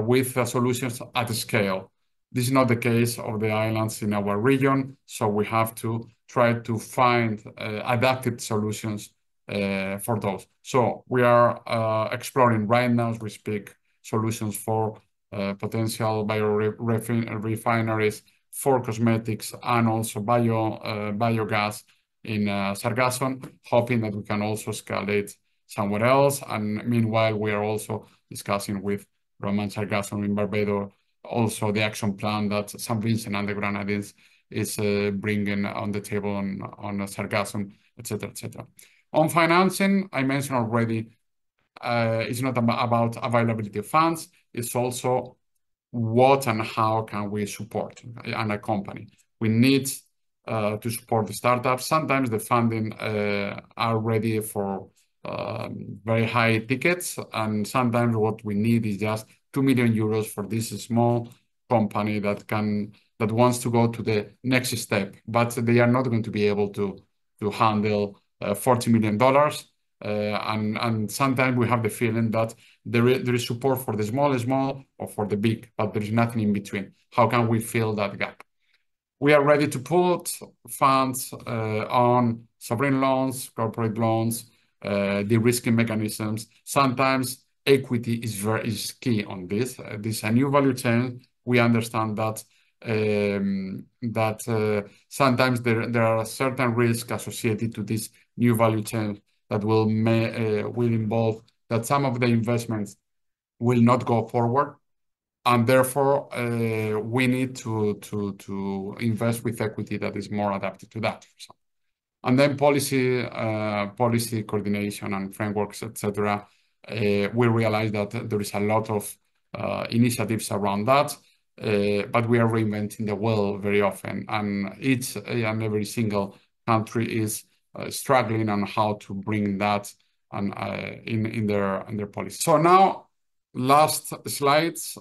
with solutions at scale. This is not the case of the islands in our region, so we have to try to find adapted solutions for those. So we are exploring right now as we speak solutions for potential biorefineries for cosmetics and also biogas in Sargassum, hoping that we can also escalate somewhere else. And meanwhile, we are also discussing with Roman Sargassum in Barbados, also the action plan that St. Vincent and the Grenadines is bringing on the table on Sargassum, etc., etc. On financing, I mentioned already, it's not about availability of funds, it's also what and how can we support and accompany. We need to support the startups. Sometimes the funding are ready for very high tickets, and sometimes what we need is just 2 million euros for this small company that wants to go to the next step, but they are not going to be able to handle $40 million. And sometimes we have the feeling that there is support for the small or for the big, but there is nothing in between. How can we fill that gap? We are ready to put funds on sovereign loans, corporate loans, de-risking mechanisms. Sometimes equity is key on this. This is a new value chain. We understand that sometimes there are certain risks associated to this new value chain that will involve that some of the investments will not go forward, and therefore we need to invest with equity that is more adapted to that. And then policy coordination and frameworks, etc. We realize that there is a lot of initiatives around that, but we are reinventing the wheel very often, and each and every single country is struggling on how to bring that and in their policy. So now, last slides.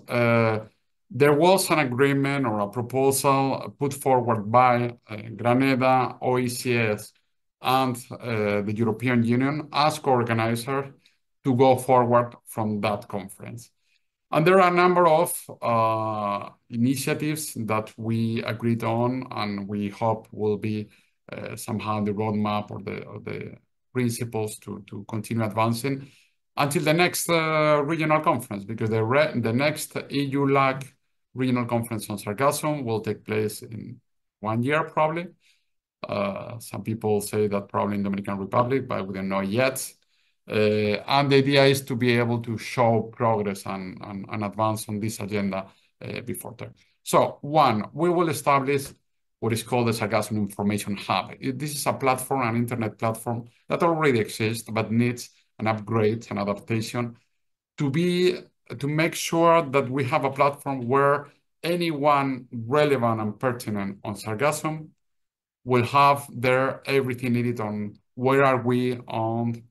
There was an agreement or a proposal put forward by Grenada, OECS, and the European Union as co-organizer to go forward from that conference. And there are a number of initiatives that we agreed on, and we hope will be somehow the roadmap or the principles to continue advancing until the next regional conference, because the next EU-LAC regional conference on sargassum will take place in 1 year, probably. Some people say that probably in Dominican Republic, but we don't know yet. And the idea is to be able to show progress and advance on this agenda before term. So one, we will establish what is called the Sargassum Information Hub. This is a platform, an internet platform that already exists, but needs an upgrade, an adaptation to make sure that we have a platform where anyone relevant and pertinent on sargassum will have there everything needed on where are we on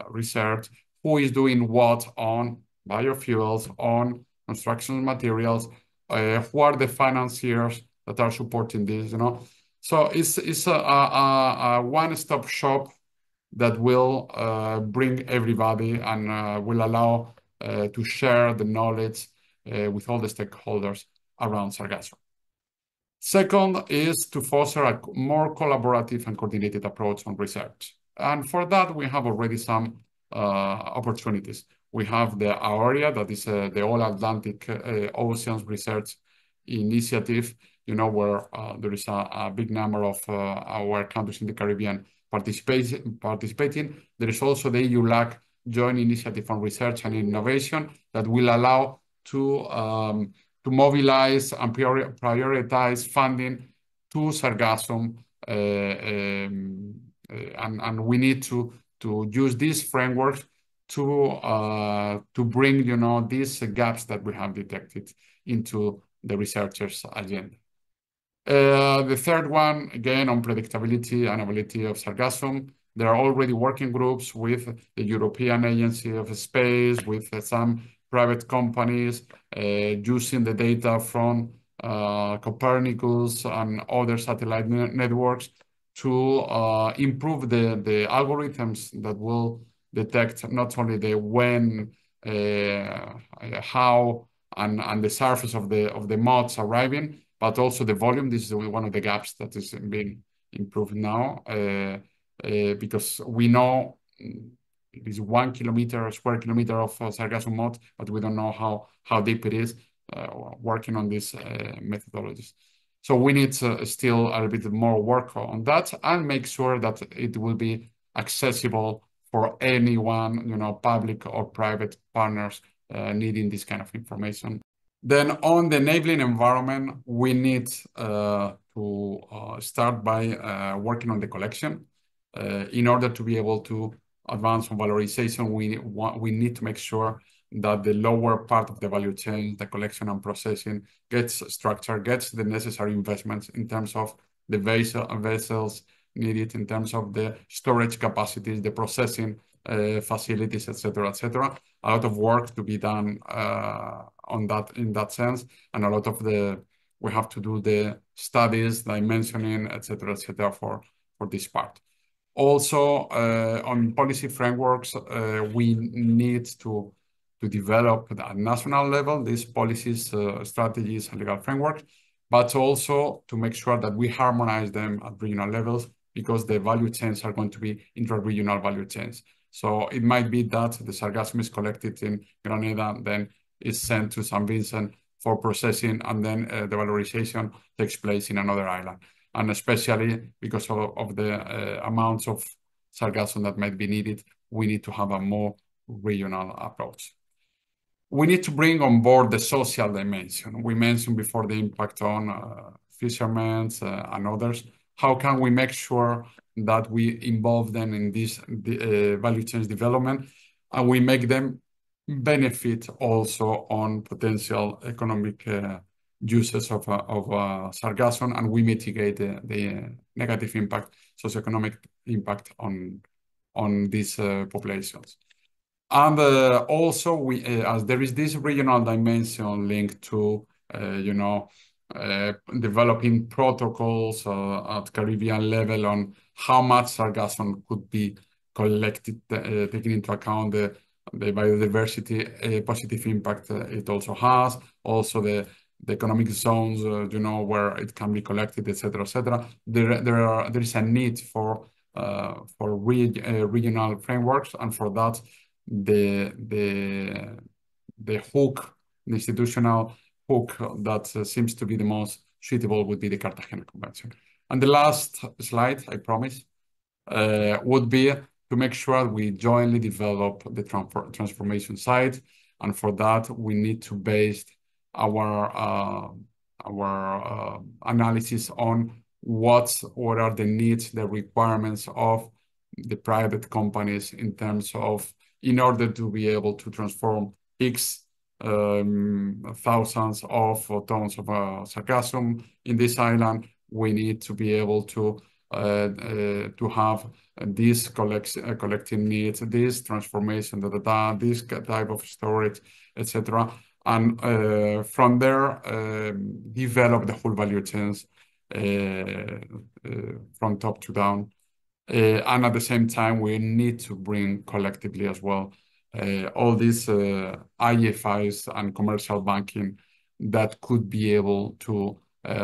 research, who is doing what on biofuels, on construction materials, who are the financiers that are supporting this, So it's a one-stop shop that will bring everybody and will allow to share the knowledge with all the stakeholders around sargassum. Second is to foster a more collaborative and coordinated approach on research. And for that, we have already some opportunities. We have the area that is the All Atlantic Oceans Research initiative, where there is a big number of our countries in the Caribbean participating. There is also the EU-LAC joint initiative on research and innovation that will allow to mobilize and prioritize funding to Sargassum, and we need to use these frameworks to bring these gaps that we have detected into the researchers' agenda. The third one, again, on predictability and ability of Sargassum. There are already working groups with the European Agency of Space, with some private companies using the data from Copernicus and other satellite networks to improve the algorithms that will detect not only the when, how, and the surface of the moths arriving, but also the volume. This is one of the gaps that is being improved now, because we know it is 1 square kilometer of Sargassum moth, but we don't know how deep it is, working on these methodologies. So we need still a little bit more work on that and make sure that it will be accessible for anyone, public or private partners needing this kind of information. Then on the enabling environment, we need to start by working on the collection. In order to be able to advance on valorization, we need to make sure that the lower part of the value chain, the collection and processing, gets structured, gets the necessary investments in terms of the vessels needed, in terms of the storage capacities, the processing facilities, etc., etc. A lot of work to be done on that, in that sense, and a lot of we have to do the studies, dimensioning, etc., etc., for this part. Also, on policy frameworks, we need to develop at national level these policies, strategies, and legal frameworks, but also to make sure that we harmonize them at regional levels, because the value chains are going to be intra-regional value chains. So it might be that the Sargassum is collected in Grenada, then is sent to St. Vincent for processing, and then the valorization takes place in another island. And especially because of the amounts of Sargassum that might be needed, we need to have a more regional approach. We need to bring on board the social dimension. We mentioned before the impact on fishermen and others. How can we make sure that we involve them in this value chain development, and we make them benefit also on potential economic uses of Sargassum, and we mitigate the negative impact, socioeconomic impact on these populations. And also, as there is this regional dimension linked to, developing protocols at Caribbean level on how much Sargassum could be collected, taking into account the biodiversity positive impact it also has, also the economic zones, where it can be collected, etc., etc. There is a need for regional frameworks, and for that, the hook, the institutional hook that seems to be the most suitable would be the Cartagena Convention. And the last slide, I promise, would be to make sure we jointly develop the transformation side, and for that we need to base our analysis on what are the needs, the requirements of the private companies in order to be able to transform X thousands of tons of Sargassum in this island. We need to be able to have this collecting needs, this transformation, this type of storage, etc. And from there, develop the whole value chains from top to down. And at the same time, we need to bring collectively as well all these IFIs and commercial banking that could be able to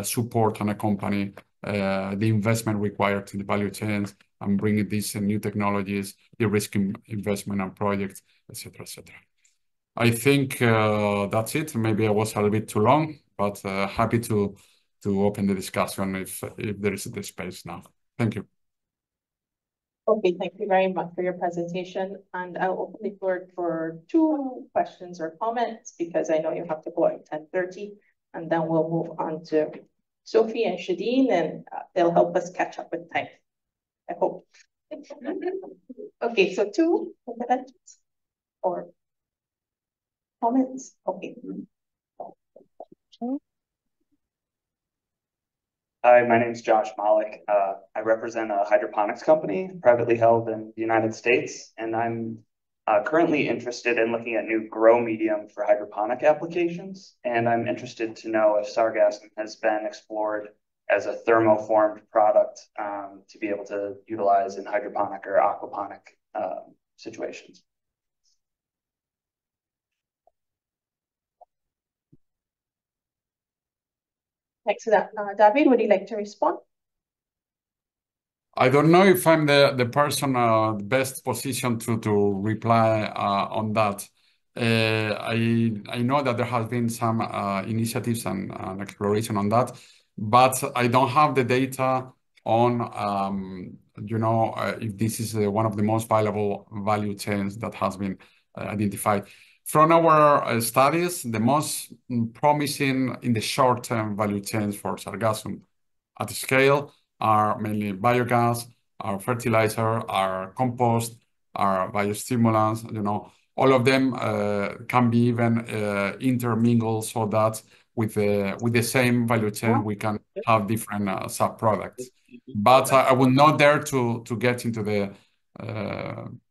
support and accompany the investment required in the value chains and bring these new technologies, the risk investment and projects, etc., etc. I think that's it. Maybe I was a little bit too long, but happy to open the discussion if there is the space now. Thank you. Okay, thank you very much for your presentation, and I'll open the floor for 2 questions or comments because I know you have to go at 10:30, and then we'll move on to Sophie and Shadeen, and they'll help us catch up with time, I hope. Okay, so 2 interventions or comments. Okay. Hi, my name is Josh Malik. I represent a hydroponics company privately held in the United States, and I'm currently interested in looking at new grow medium for hydroponic applications. And I'm interested to know if sargassum has been explored as a thermoformed product to be able to utilize in hydroponic or aquaponic situations. Thanks for that. David, would you like to respond? I don't know if I'm the person best positioned to reply on that. I know that there has been some initiatives and exploration on that, but I don't have the data on if this is one of the most valuable value chains that has been identified. From our studies, the most promising in the short-term value chains for sargassum at scale are mainly biogas, our fertilizer, our compost, our biostimulants. All of them can be even intermingled so that with the same value chain we can have different sub-products. But I would not dare to get into the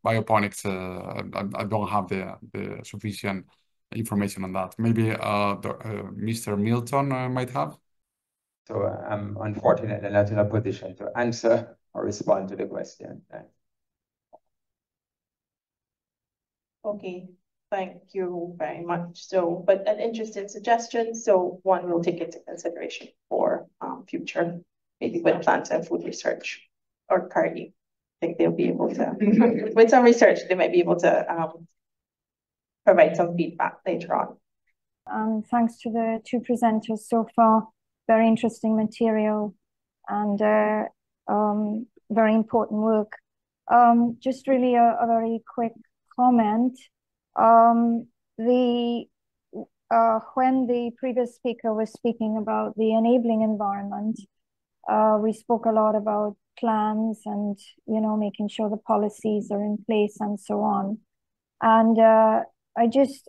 bioponics. I don't have the sufficient information on that. Maybe Mr. Milton might have. So I'm unfortunately not in a position to answer or respond to the question. Okay, thank you very much. So, but an interesting suggestion. So one will take into consideration for future, maybe with plant and food research or Cardi. I think they'll be able to, with some research, they might be able to provide some feedback later on. Thanks to the 2 presenters so far. Very interesting material and very important work. Just really a very quick comment. When the previous speaker was speaking about the enabling environment, we spoke a lot about plans and making sure the policies are in place and so on. And I just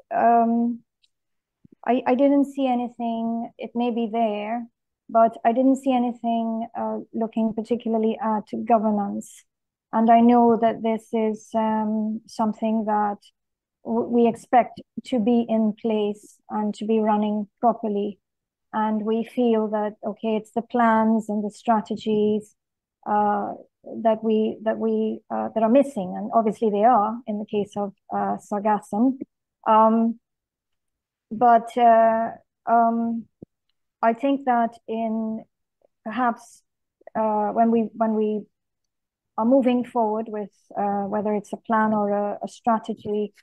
I didn't see anything. It may be there, but I didn't see anything looking particularly at governance. And I know that this is something that we expect to be in place and to be running properly. And we feel that, okay, it's the plans and the strategies that are missing. And obviously they are in the case of sargassum. But I think that in perhaps when we are moving forward with whether it's a plan or a strategy,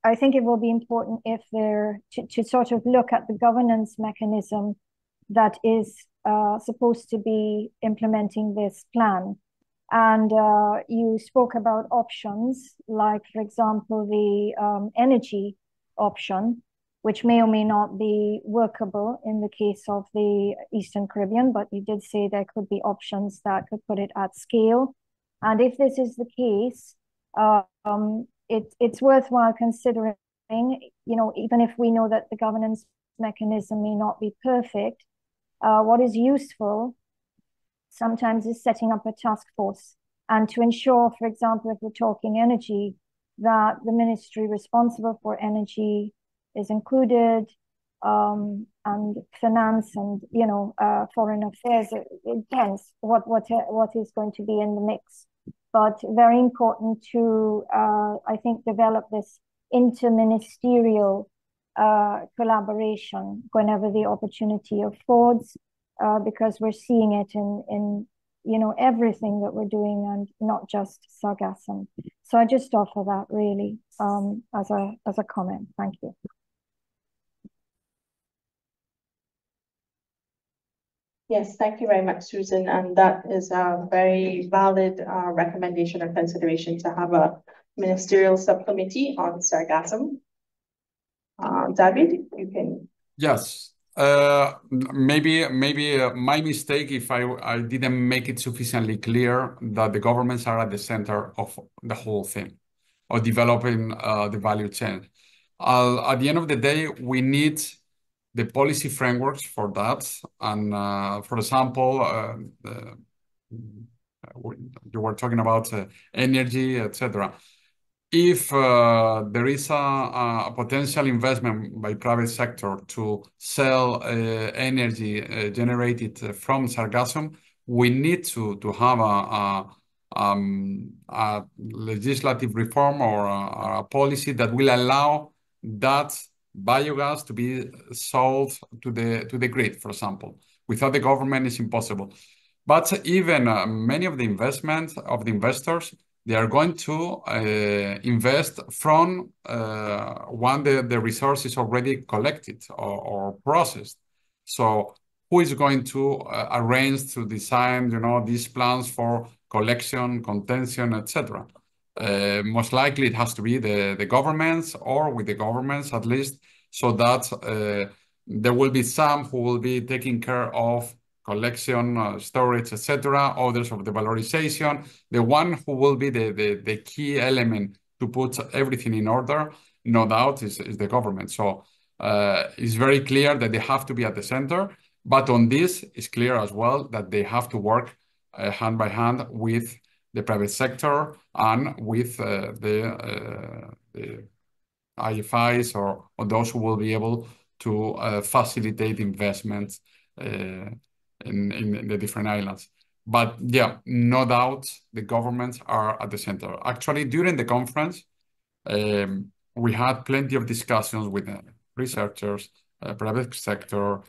I think it will be important if to sort of look at the governance mechanism that is supposed to be implementing this plan. And you spoke about options, like, for example, the energy option, which may or may not be workable in the case of the Eastern Caribbean, but you did say there could be options that could put it at scale. And if this is the case, it's worthwhile considering, even if we know that the governance mechanism may not be perfect, what is useful sometimes is setting up a task force and to ensure, for example, if we're talking energy, that the ministry responsible for energy is included, and finance and foreign affairs. It depends what is going to be in the mix, but very important to I think develop this interministerial collaboration whenever the opportunity affords, because we're seeing it in everything that we're doing and not just sargassum. So I just offer that really as a comment. Thank you. Yes, thank you very much, Susan. And that is a very valid recommendation or consideration to have a ministerial subcommittee on sargassum. David, you can. Yes. Maybe my mistake if I didn't make it sufficiently clear that the governments are at the center of the whole thing, or developing the value chain. At the end of the day, we need the policy frameworks for that. And for example, you were talking about energy, etc. If there is a potential investment by private sector to sell energy generated from sargassum, we need to have a legislative reform or a policy that will allow that biogas to be sold to the grid, for example. Without the government, it's impossible. But even many of the investors, they are going to invest from when the resource is already collected or processed. So who is going to arrange to design, these plans for collection, contention, etc.? Most likely it has to be the governments, or with the governments at least, so that there will be some who will be taking care of collection, storage, etc., others of the valorization. The one who will be the key element to put everything in order, no doubt, is the government. So it's very clear that they have to be at the center, but on this, it's clear as well that they have to work hand by hand with the private sector and with the IFIs or those who will be able to facilitate investments in the different islands. But yeah, no doubt the governments are at the center. Actually, during the conference, we had plenty of discussions with researchers, private sector,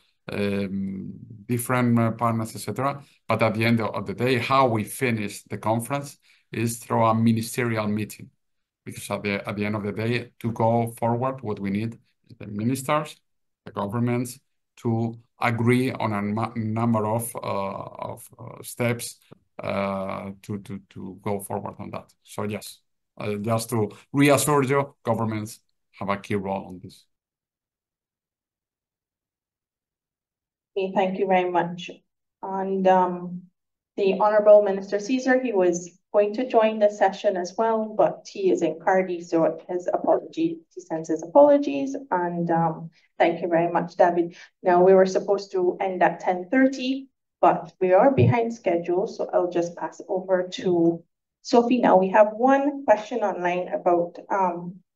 different partners, etc. But at the end of the day, how we finish the conference is through a ministerial meeting. Because at the end of the day, to go forward, what we need is the ministers, the governments, to agree on a number of steps to go forward on that. So yes, just to reassure you, governments have a key role on this. Okay, thank you very much. And the Honourable Minister Caesar, he was going to join the session as well, but he is in Cardiff, so his apologies. He sends his apologies, and thank you very much, David. Now, we were supposed to end at 10:30, but we are behind schedule, so I'll just pass over to Sophie. Now, we have one question online about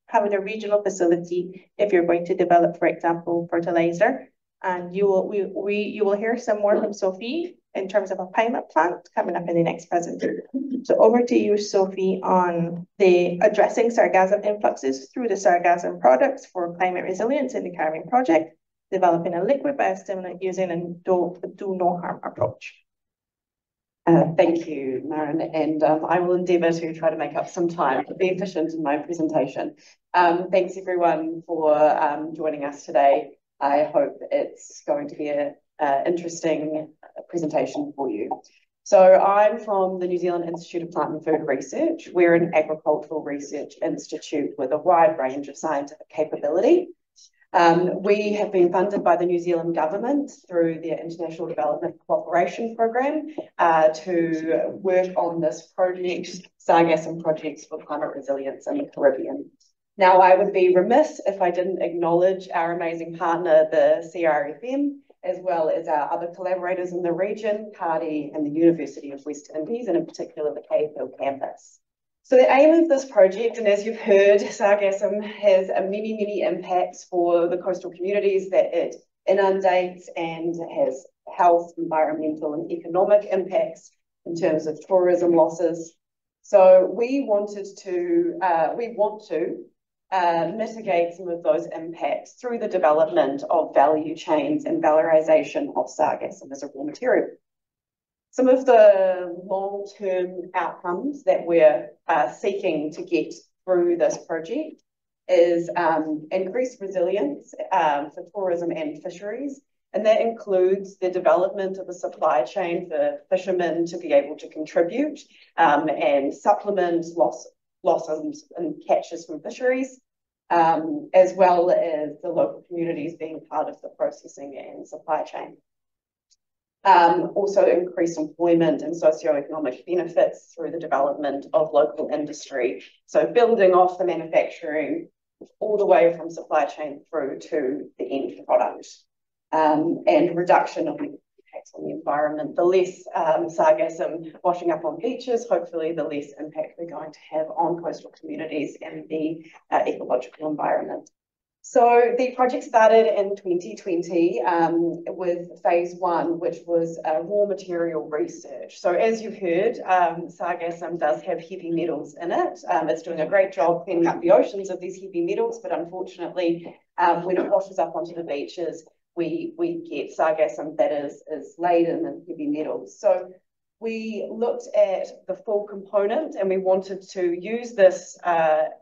having a regional facility if you're going to develop, for example, fertilizer. And you will hear some more from Sophie in terms of a pilot plant coming up in the next presentation. So over to you, Sophie, on the addressing sargassum influxes through the Sargassum Products for Climate Resilience in the Caribbean project, developing a liquid biostimulant using a do no harm approach. Thank you, Maren, and I will endeavour to try to make up some time to be efficient in my presentation. Thanks everyone for joining us today. I hope it's going to be an interesting presentation for you. So I'm from the New Zealand Institute of Plant and Food Research. We're an agricultural research institute with a wide range of scientific capability. We have been funded by the New Zealand government through their International Development Cooperation Program to work on this project, Sargassum projects for climate resilience in the Caribbean. Now, I would be remiss if I didn't acknowledge our amazing partner, the CRFM, as well as our other collaborators in the region, CARDI and the University of West Indies, and in particular the Cave Hill campus. So the aim of this project, and as you've heard, sargassum has many, many impacts for the coastal communities that it inundates, and has health, environmental and economic impacts in terms of tourism losses. So we want to mitigate some of those impacts through the development of value chains and valorization of sargassum as a raw material. Some of the long-term outcomes that we're seeking to get through this project is increased resilience for tourism and fisheries, And that includes the development of a supply chain for fishermen to be able to contribute and supplement losses and catches from fisheries, as well as the local communities being part of the processing and supply chain. Also increased employment and socioeconomic benefits through the development of local industry. So building off the manufacturing all the way from supply chain through to the end product. And reduction of the impacts on the environment. The less sargassum washing up on beaches, hopefully the less impact we're going to have on coastal communities and the ecological environment. So the project started in 2020 with phase 1, which was raw material research. So as you've heard, sargassum does have heavy metals in it. It's doing a great job cleaning up the oceans of these heavy metals, but unfortunately, when it washes up onto the beaches, we get sargassum that is laden in heavy metals. So we looked at the full component and we wanted to use this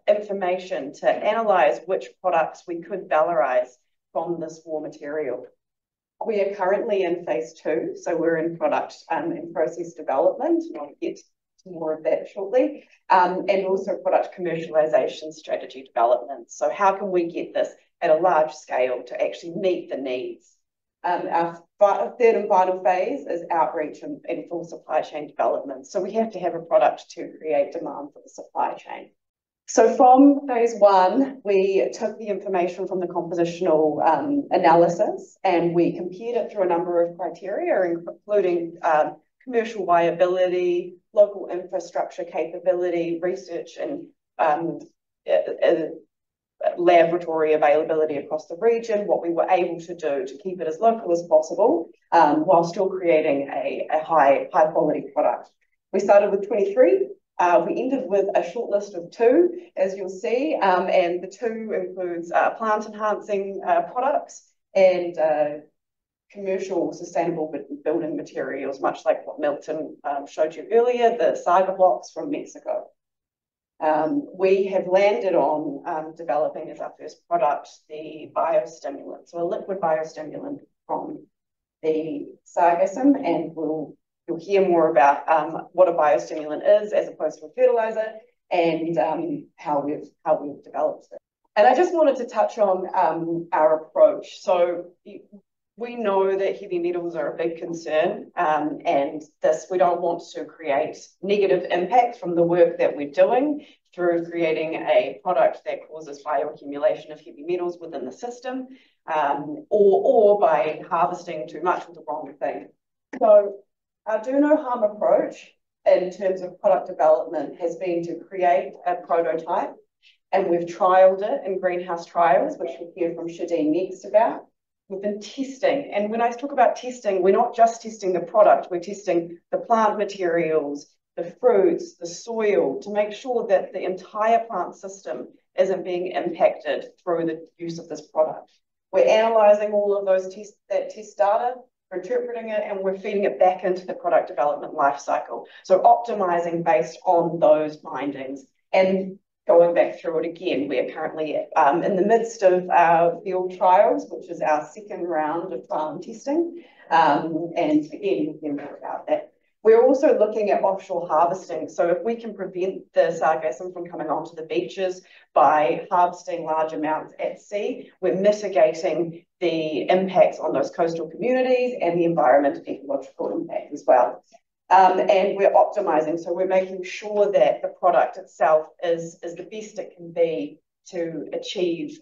information to analyse which products we could valorize from this raw material. We are currently in phase 2, so we're in product and process development, and I'll get to more of that shortly, and also product commercialisation strategy development. So how can we get this at a large scale to actually meet the needs? Our third and final phase is outreach and full supply chain development. So we have to have a product to create demand for the supply chain. So from phase 1, we took the information from the compositional analysis and we compared it through a number of criteria, including commercial viability, local infrastructure capability, research and laboratory availability across the region, what we were able to do to keep it as local as possible while still creating a high quality product. We started with 23. We ended with a short list of 2, as you'll see, and the 2 includes plant enhancing products and commercial sustainable building materials, much like what Milton showed you earlier, the Saga blocks from Mexico. We have landed on developing as our first product the biostimulant, so a liquid biostimulant from the sargassum, and you'll hear more about what a biostimulant is as opposed to a fertilizer and how we've developed it. And I just wanted to touch on our approach. So we know that heavy metals are a big concern, and we don't want to create negative impact from the work that we're doing through creating a product that causes bioaccumulation of heavy metals within the system, or by harvesting too much of the wrong thing. So our do no harm approach in terms of product development has been to create a prototype, and we've trialled it in greenhouse trials, which we'll hear from Shadeen next about. We've been testing, and when I talk about testing, we're not just testing the product, we're testing the plant materials, the fruits, the soil, to make sure that the entire plant system isn't being impacted through the use of this product. We're analysing all of those test data, we're interpreting it, and we're feeding it back into the product development life cycle. So optimising based on those findings. And going back through it again, we are currently in the midst of our field trials, which is our second round of trial and testing. And again, you'll hear more about that. We're also looking at offshore harvesting. So if we can prevent the sargassum from coming onto the beaches by harvesting large amounts at sea, we're mitigating the impacts on those coastal communities and the environmental ecological impact as well. And we're optimising, so we're making sure that the product itself is the best it can be to achieve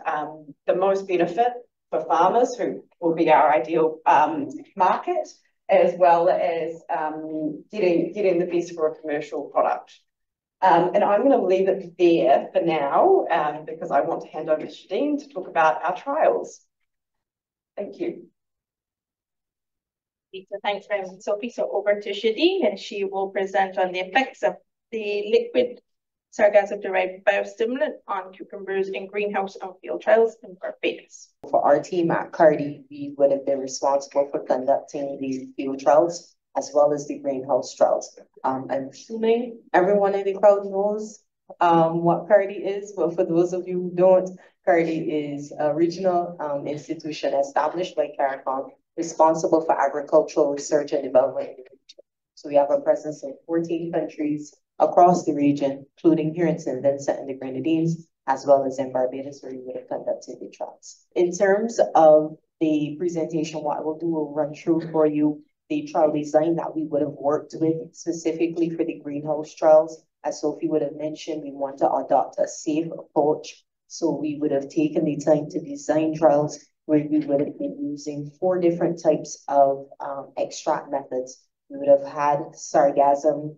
the most benefit for farmers, who will be our ideal market, as well as getting the best for a commercial product. And I'm going to leave it there for now because I want to hand over to Shadeen to talk about our trials. Thank you. Thanks very much, Sophie. So over to Shadeen, and she will present on the effects of the liquid Sargassum-derived biostimulant on cucumbers in greenhouse and field trials in Barbados. For our team at CARDI, we would have been responsible for conducting the field trials as well as the greenhouse trials. I'm assuming everyone in the crowd knows what CARDI is, but for those of you who don't, CARDI is a regional institution established by CARFM responsible for agricultural research and development in the region. So we have a presence in 14 countries across the region, including here in St. Vincent and the Grenadines, as well as in Barbados, where we would have conducted the trials. In terms of the presentation, what I will do, we'll run through for you the trial design that we would have worked with specifically for the greenhouse trials. As Sophie would have mentioned, we want to adopt a safe approach. So we would have taken the time to design trials where we would have been using 4 different types of extract methods. We would have had sargassum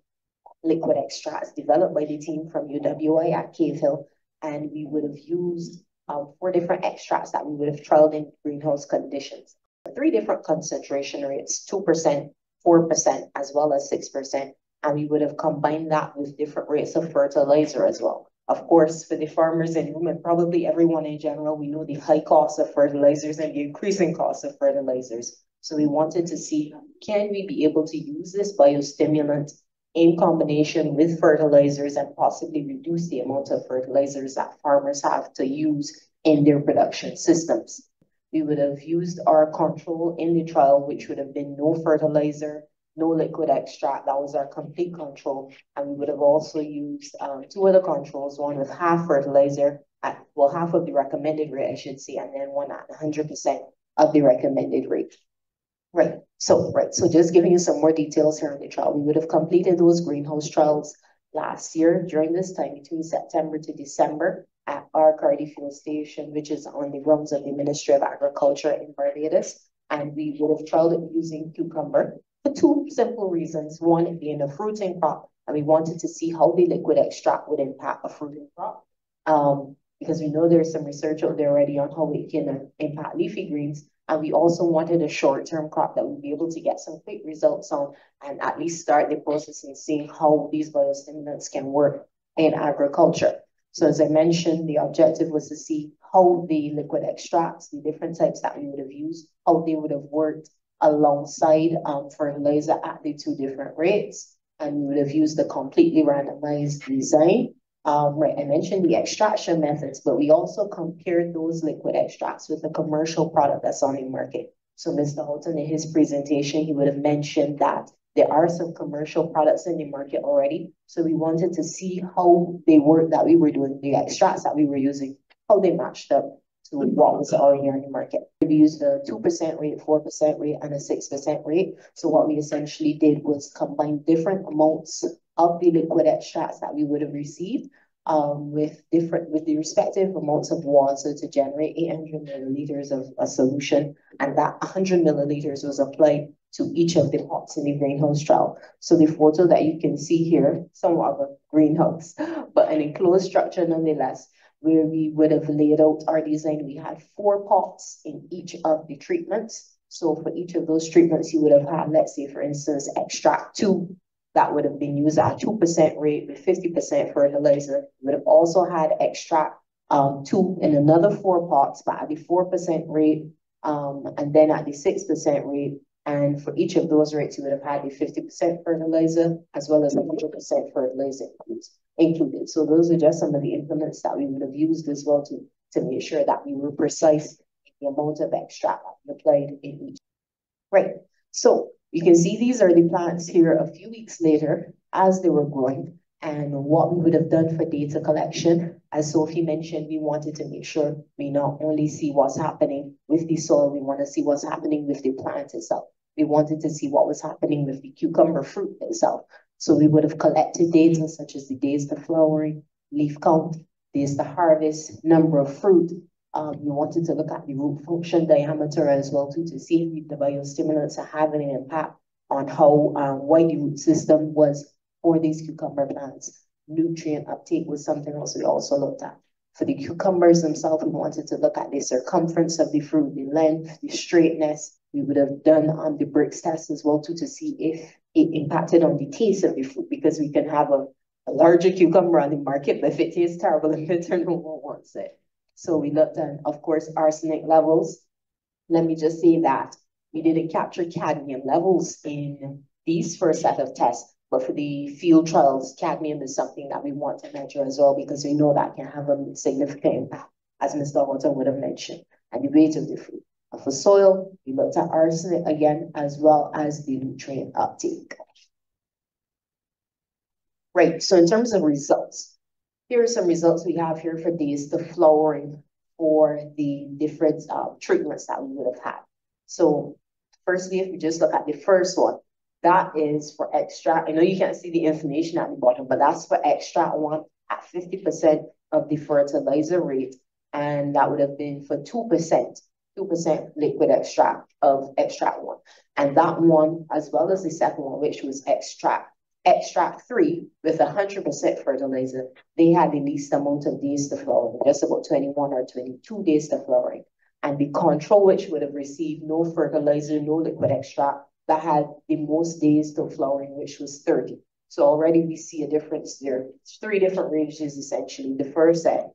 liquid extracts developed by the team from UWI at Cave Hill, and we would have used 4 different extracts that we would have trialed in greenhouse conditions. 3 different concentration rates, 2%, 4%, as well as 6%, and we would have combined that with different rates of fertilizer as well. Of course, for the farmers in the room, and probably everyone in general, we know the high cost of fertilizers and the increasing cost of fertilizers. So we wanted to see, can we be able to use this biostimulant in combination with fertilizers and possibly reduce the amount of fertilizers that farmers have to use in their production systems. We would have used our control in the trial, which would have been no fertilizer, no liquid extract. That was our complete control. And we would have also used 2 other controls, one with half fertilizer, at, well, half of the recommended rate, I should say, and then one at 100% of the recommended rate. So just giving you some more details here on the trial. We would have completed those greenhouse trials last year during this time between September to December at our Cardi Fuel Station, which is on the grounds of the Ministry of Agriculture in Barbados. And we would have trialed it using cucumber for 2 simple reasons. One being a fruiting crop, and we wanted to see how the liquid extract would impact a fruiting crop. Because we know there's some research out there already on how it can impact leafy greens. And we also wanted a short-term crop that we'd be able to get some quick results on and at least start the process in seeing how these biostimulants can work in agriculture. So as I mentioned, the objective was to see how the liquid extracts, the different types that we would have used, how they would have worked alongside fertilizer at the 2 different rates. And we would have used the completely randomized design. I mentioned the extraction methods, but we also compared those liquid extracts with a commercial product that's on the market. So Mr. Haughton, in his presentation, he would have mentioned that there are some commercial products in the market already. So we wanted to see how they work, that we were doing, the extracts that we were using, how they matched up to what was already on the market. We used a 2% rate, 4% rate, and a 6% rate. So what we essentially did was combine different amounts of the liquid extracts that we would have received with the respective amounts of water to generate 800 milliliters of a solution, and that 100 milliliters was applied to each of the pots in the greenhouse trial. So the photo that you can see here, somewhat of a greenhouse, but an enclosed structure nonetheless, where we would have laid out our design. We had 4 pots in each of the treatments. So for each of those treatments, you would have had, let's say, for instance, extract 2 that would have been used at 2% rate with 50% fertilizer. We would have also had extract 2 in another 4 pots, but at the 4% rate, and then at the 6% rate. And for each of those rates, you would have had the 50% fertilizer as well as 100% fertilizer included. So those are just some of the implements that we would have used as well to make sure that we were precise in the amount of extract that we applied in each. So you can see these are the plants here a few weeks later as they were growing. And what we would have done for data collection, as Sophie mentioned, we wanted to make sure we not only see what's happening with the soil, we want to see what's happening with the plant itself. We wanted to see what was happening with the cucumber fruit itself. So we would have collected data such as the days to flowering, leaf count, days to harvest, number of fruit. We wanted to look at the root function diameter as well too, to see if the biostimulants are having an impact on how wide the root system was for these cucumber plants. Nutrient uptake was something else we also looked at. For the cucumbers themselves, we wanted to look at the circumference of the fruit, the length, the straightness. We would have done the Brix test as well too, to see if it impacted on the taste of the fruit, because we can have a larger cucumber on the market, but if it tastes terrible, in return, no one wants it. So we looked at, of course, arsenic levels. Let me just say that we didn't capture cadmium levels in these first set of tests, but for the field trials, cadmium is something that we want to measure as well, because we know that can have a significant impact, as Mr. Haughton would have mentioned, and the weight of the fruit. For soil, we looked at arsenic again, as well as the nutrient uptake. Right, so in terms of results, here are some results we have here for days to flowering for the different treatments that we would have had. So firstly, if we just look at the first one, that is for extract. I know you can't see the information at the bottom, but that's for extract 1 at 50% of the fertilizer rate. And that would have been for 2% liquid extract of extract 1. And that one, as well as the second one, which was extract 3 with 100% fertilizer, they had the least amount of days to flowering, just about 21 or 22 days to flowering. And the control, which would have received no fertilizer, no liquid extract, that had the most days to flowering, which was 30. So already we see a difference there. It's 3 different ranges, essentially. The first set,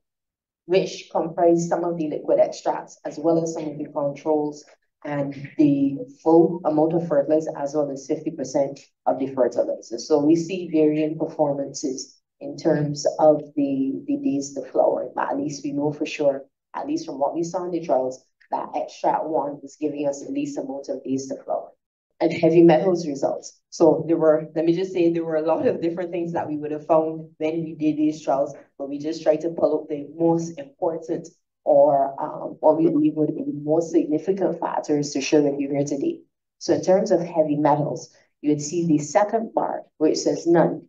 which comprised some of the liquid extracts, as well as some of the controls, and the full amount of fertilizer, as well as 50% of the fertilizer. So we see varying performances in terms of the days to flowering, but at least we know for sure, at least from what we saw in the trials, that extract 1 was giving us the least amount of days to flower. And heavy metals results. So there were, let me just say, there were a lot of different things that we would have found when we did these trials, but we just tried to pull up the most important or what we believe would be the most significant factors to show with you here today. So in terms of heavy metals, you would see the second bar, which says none,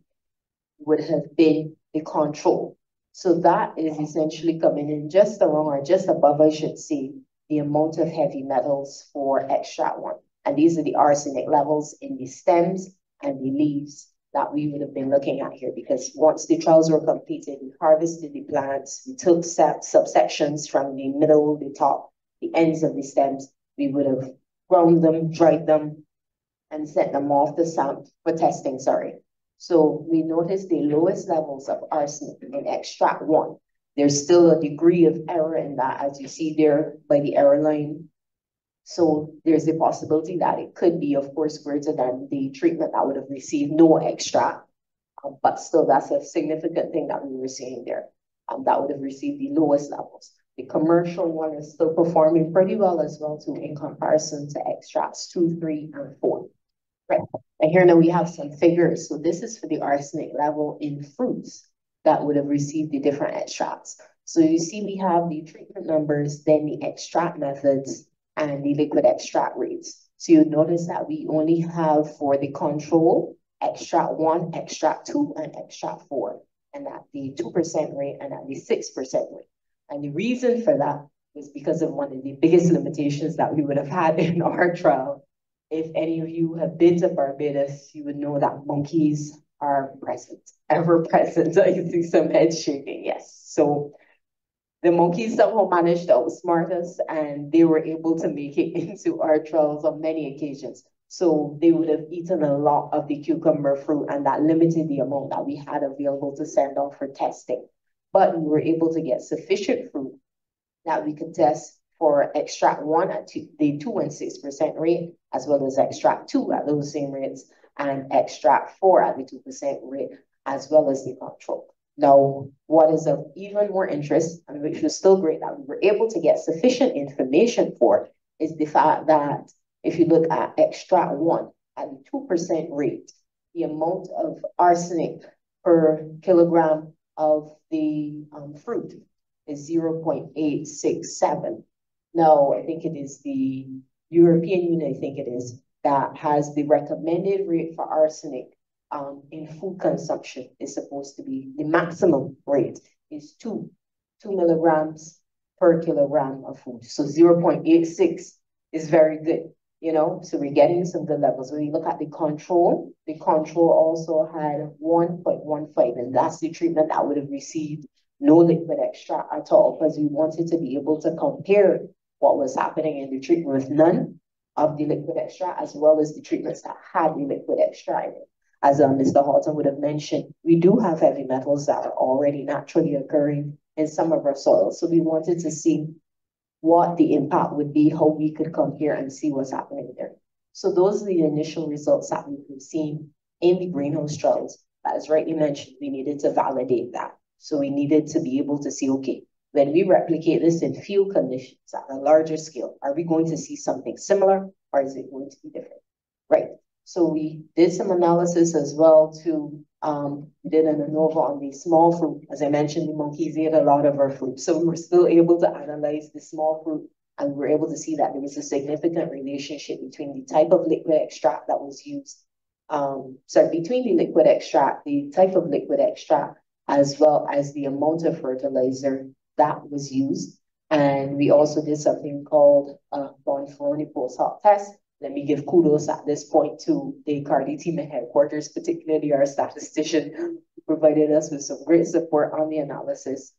would have been the control. So that is essentially coming in just around or just above, I should say, the amount of heavy metals for extract 1. And these are the arsenic levels in the stems and the leaves that we would have been looking at here, because once the trials were completed, we harvested the plants, we took subsections from the middle, the top, the ends of the stems. We would have ground them, dried them, and sent them off the sample for testing, So we noticed the lowest levels of arsenic in extract 1. There's still a degree of error in that, as you see there by the error line. So there's a possibility that it could be, of course, greater than the treatment that would have received no extract. But still, that's a significant thing that we were seeing there. That would have received the lowest levels. The commercial one is still performing pretty well as well, too, in comparison to extracts 2, 3, and 4. Right. And here now we have some figures. So this is for the arsenic level in fruits that would have received the different extracts. So you see we have the treatment numbers, then the extract methods, and the liquid extract rates. So you notice that we only have for the control, extract 1, extract 2, and extract 4, and at the 2% rate and at the 6% rate. And the reason for that was because of one of the biggest limitations that we would have had in our trial. If any of you have been to Barbados, you would know that monkeys are present, ever present. I can see some heads shaking, yes. So the monkeys somehow managed to outsmart us, and they were able to make it into our trials on many occasions. So they would have eaten a lot of the cucumber fruit, and that limited the amount that we had available to send off for testing. But we were able to get sufficient fruit that we could test for extract 1 at the 2 and 6% rate, as well as extract 2 at those same rates, and extract 4 at the 2% rate, as well as the control. Now, what is of even more interest, and which was still great that we were able to get sufficient information for, is the fact that if you look at extract 1 at the 2% rate, the amount of arsenic per kilogram of the fruit is 0.867. Now, I think it is the European Union, I think it is, that has the recommended rate for arsenic in food consumption is supposed to be, the maximum rate is 2 milligrams per kilogram of food. So 0.86 is very good, you know, so we're getting some good levels. When you look at the control also had 1.15, and that's the treatment that would have received no liquid extract at all, because we wanted to be able to compare what was happening in the treatment with none of the liquid extract, as well as the treatments that had the liquid extract in it. As Mr. Haughton would have mentioned, we do have heavy metals that are already naturally occurring in some of our soils. So we wanted to see what the impact would be, how we could compare and see what's happening there. So those are the initial results that we've seen in the greenhouse trials. As rightly mentioned, we needed to validate that. So we needed to be able to see, okay, when we replicate this in field conditions at a larger scale, are we going to see something similar or is it going to be different? Right. So we did some analysis as well to, we did an ANOVA on the small fruit. As I mentioned, the monkeys ate a lot of our fruit. So we were still able to analyze the small fruit, and we were able to see that there was a significant relationship between the type of liquid extract that was used, between the liquid extract, the type of liquid extract, as well as the amount of fertilizer that was used. And we also did something called Bonifroni post-hoc test. Let me give kudos at this point to the CARDI team at headquarters, particularly our statistician, who provided us with some great support on the analysis.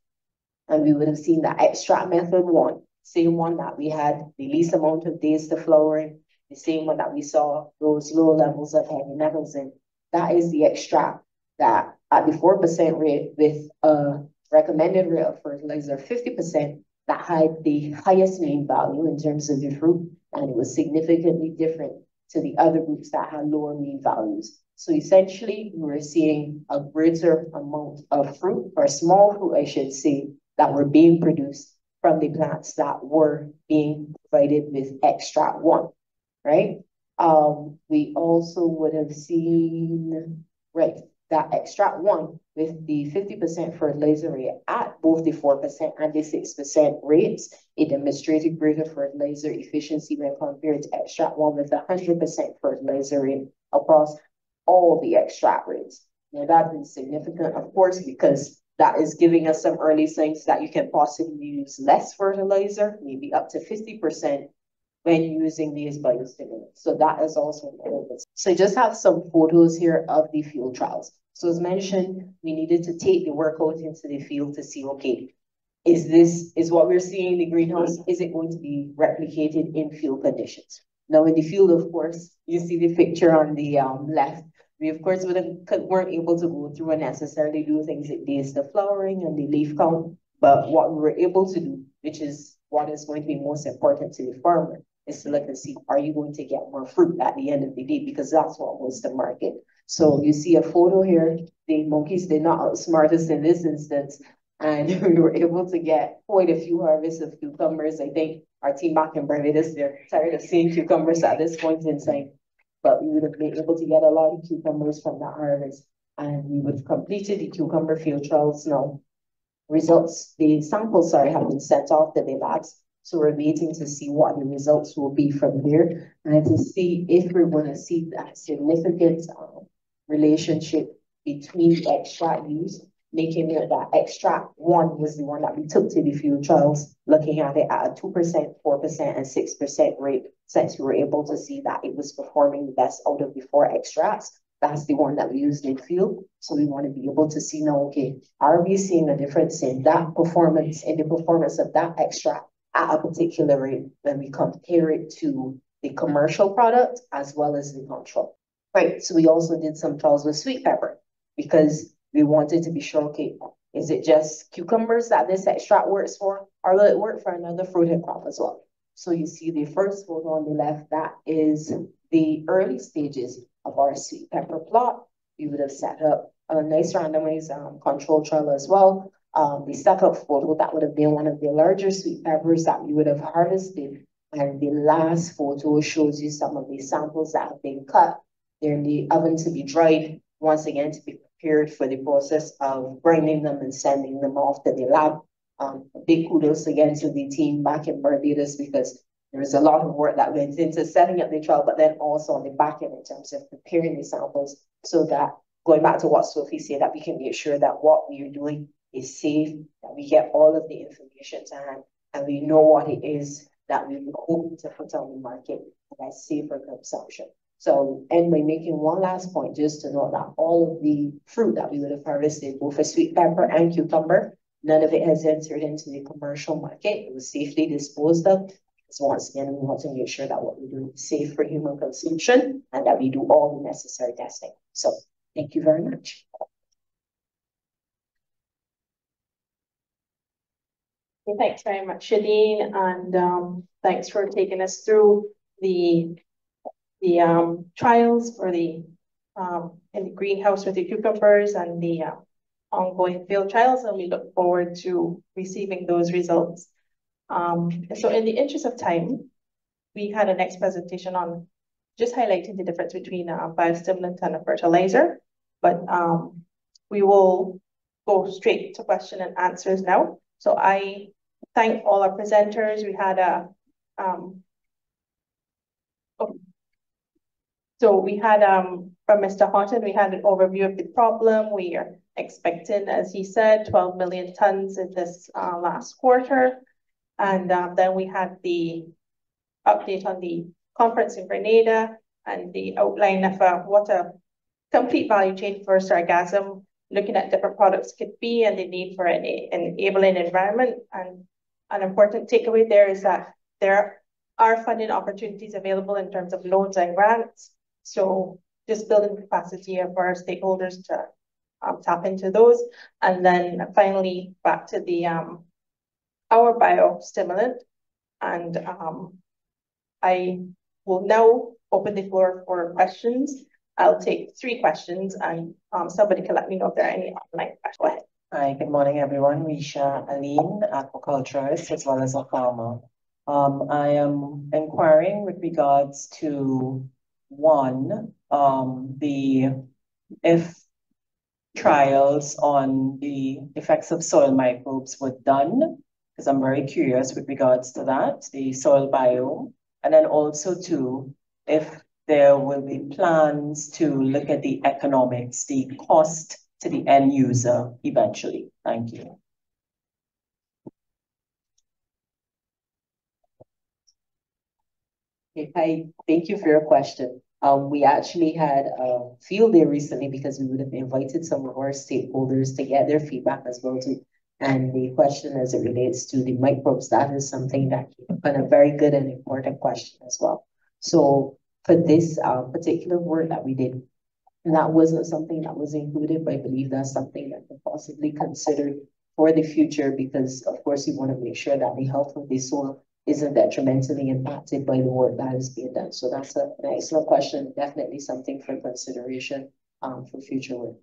And we would have seen that extract method one, same one that we had the least amount of days to flowering, the same one that we saw those low levels of heavy metals in. That is the extract that at the 4% rate with a recommended rate of fertilizer 50%, that had the highest mean value in terms of the fruit, and it was significantly different to the other groups that had lower mean values. So essentially, we were seeing a greater amount of fruit, or small fruit, I should say, that were being produced from the plants that were being provided with extract one, right? We also would have seen, right, that extract one with the 50% fertilizer rate at both the 4% and the 6% rates, it demonstrated greater fertilizer efficiency when compared to extract one with 100% fertilizer rate across all the extract rates. Now that is significant, of course, because that is giving us some early signs that you can possibly use less fertilizer, maybe up to 50%, when using these biostimulants. So that is also important. So I just have some photos here of the field trials. So as mentioned, we needed to take the work out into the field to see, okay, is what we're seeing in the greenhouse, is it going to be replicated in field conditions? Now in the field, of course, you see the picture on the left. We, of course, weren't able to go through and necessarily do things like days to flowering and the leaf count, but what we were able to do, which is what is going to be most important to the farmer, is to look and see, are you going to get more fruit at the end of the day? Because that's what was the market. So you see a photo here. The monkeys did not outsmart us in this instance, and we were able to get quite a few harvests of cucumbers. I think our team back in Barbados, they're tired of seeing cucumbers at this point in time, but we would have been able to get a lot of cucumbers from that harvest, and we would have completed the cucumber field trials now. The samples, have been sent off to the labs. So we're waiting to see what the results will be from there, and to see if we're going to see that significant relationship between the extract used, making it that extract one was the one that we took to the field trials, looking at it at a 2%, 4%, and 6% rate, since we were able to see that it was performing the best out of the 4 extracts. That's the one that we used in field. So we want to be able to see now, okay, are we seeing a difference in that performance, in the performance of that extract at a particular rate when we compare it to the commercial product as well as the control? Right, so we also did some trials with sweet pepper because we wanted to be sure, okay, is it just cucumbers that this extract works for, or will it work for another fruited crop as well? So you see the first photo on the left, that is the early stages of our sweet pepper plot. We would have set up a nice randomized control trial as well. The second photo, that would have been one of the larger sweet peppers that we would have harvested. And the last photo shows you some of the samples that have been cut. They're in the oven to be dried, once again, to be prepared for the process of grinding them and sending them off to the lab. Big kudos again to the team back in Barbados, because there was a lot of work that went into setting up the trial, but then also on the back end in terms of preparing the samples, so that, going back to what Sophie said, that we can make sure that what we are doing is safe, that we get all of the information to hand, and we know what it is that we were hoping to put on the market that's safe for consumption. So, and by making one last point, just to note that all of the fruit that we would have harvested, both for sweet pepper and cucumber, none of it has entered into the commercial market. It was safely disposed of. So once again, we want to make sure that what we do is safe for human consumption and that we do all the necessary testing. So thank you very much. Thanks very much, Shadeen, and thanks for taking us through the trials for the in the greenhouse with the cucumbers and the ongoing field trials, and we look forward to receiving those results. So in the interest of time, we had a next presentation on just highlighting the difference between a biostimulant and a fertilizer, but we will go straight to question and answers now. So I thank all our presenters. We had from Mr. Haughton, we had an overview of the problem. We are expecting, as he said, 12 million tons in this last quarter. And then we had the update on the conference in Grenada and the outline of what a complete value chain for sargassum, looking at different products could be and the need for an enabling environment. And an important takeaway there is that there are funding opportunities available in terms of loans and grants. So just building capacity of our stakeholders to tap into those. And then finally, back to the our biostimulant. And I will now open the floor for questions. I'll take 3 questions, and somebody can let me know if there are any online questions. Go ahead. Hi, good morning, everyone. Risha Aline, aquaculturist, as well as a farmer. I am inquiring with regards to if trials on the effects of soil microbes were done, because I'm very curious with regards to that, the soil biome, and then also too, if there will be plans to look at the economics, the cost to the end user eventually. Thank you. Okay, thank you for your question. We actually had a field day recently because we would have invited some of our stakeholders to get their feedback as well too. And the question as it relates to the microbes, that is something that been a very good and important question as well. So for this particular work that we did, that wasn't something that was included, but I believe that's something that can possibly consider for the future, because of course you want to make sure that the health of the soil isn't detrimentally impacted by the work that is being done. So that's an excellent question, definitely something for consideration for future work.